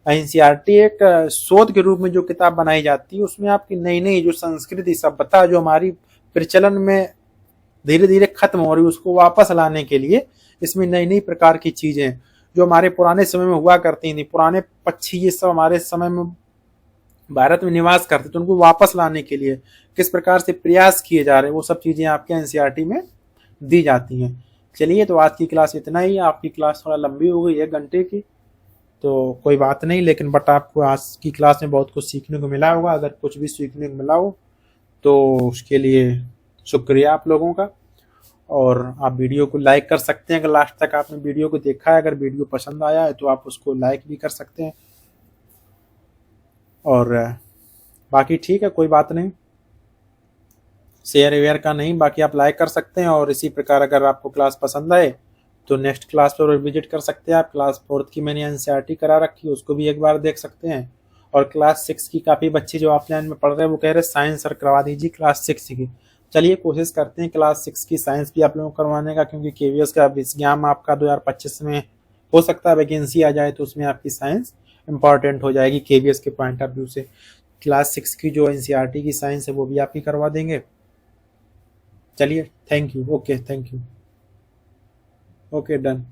एनसीईआरटी एक शोध के रूप में जो किताब बनाई जाती है उसमें आपकी नई नई जो संस्कृति सभ्यता जो हमारी प्रचलन में धीरे धीरे खत्म हो रही है उसको वापस लाने के लिए इसमें नई नई प्रकार की चीजें जो हमारे पुराने समय में हुआ करती थी, पुराने पक्षी ये सब हमारे समय में भारत में निवास करते तो उनको वापस लाने के लिए किस प्रकार से प्रयास किए जा रहे हैं वो सब चीजें आपके एनसीईआरटी में दी जाती हैं। चलिए, तो आज की क्लास इतना ही। आपकी क्लास थोड़ा लंबी हो गई 1 घंटे की, तो कोई बात नहीं, लेकिन बट आपको आज की क्लास में बहुत कुछ सीखने को मिला होगा। अगर कुछ भी सीखने को मिला हो तो उसके लिए शुक्रिया आप लोगों का। और आप वीडियो को लाइक कर सकते हैं अगर लास्ट तक आपने वीडियो को देखा है। अगर वीडियो पसंद आया है तो आप उसको लाइक भी कर सकते हैं। और बाकी ठीक है, कोई बात नहीं, शेयर वेयर का नहीं, बाकी आप लाइक कर सकते हैं। और इसी प्रकार अगर आपको क्लास पसंद आए तो नेक्स्ट क्लास पर विजिट कर सकते हैं आप। क्लास 4 की मैंने एनसीईआरटी करा रखी है, उसको भी एक बार देख सकते हैं। और क्लास 6 की काफ़ी बच्चे जो ऑफलाइन में पढ़ रहे हैं वो कह रहे हैं साइंस सर करवा दीजिए क्लास 6 की। चलिए, कोशिश करते हैं क्लास 6 की साइंस भी आप लोगों को करवाने का, क्योंकि केवीएस का एग्जाम आपका 2025 में हो सकता है वैकेंसी आ जाए तो उसमें आपकी साइंस इंपॉर्टेंट हो जाएगी केवीएस के पॉइंट ऑफ व्यू से। क्लास 6 की जो एनसीईआरटी की साइंस है वो भी आपकी करवा देंगे। चलिए, thank you. Okay, thank you. Okay, done.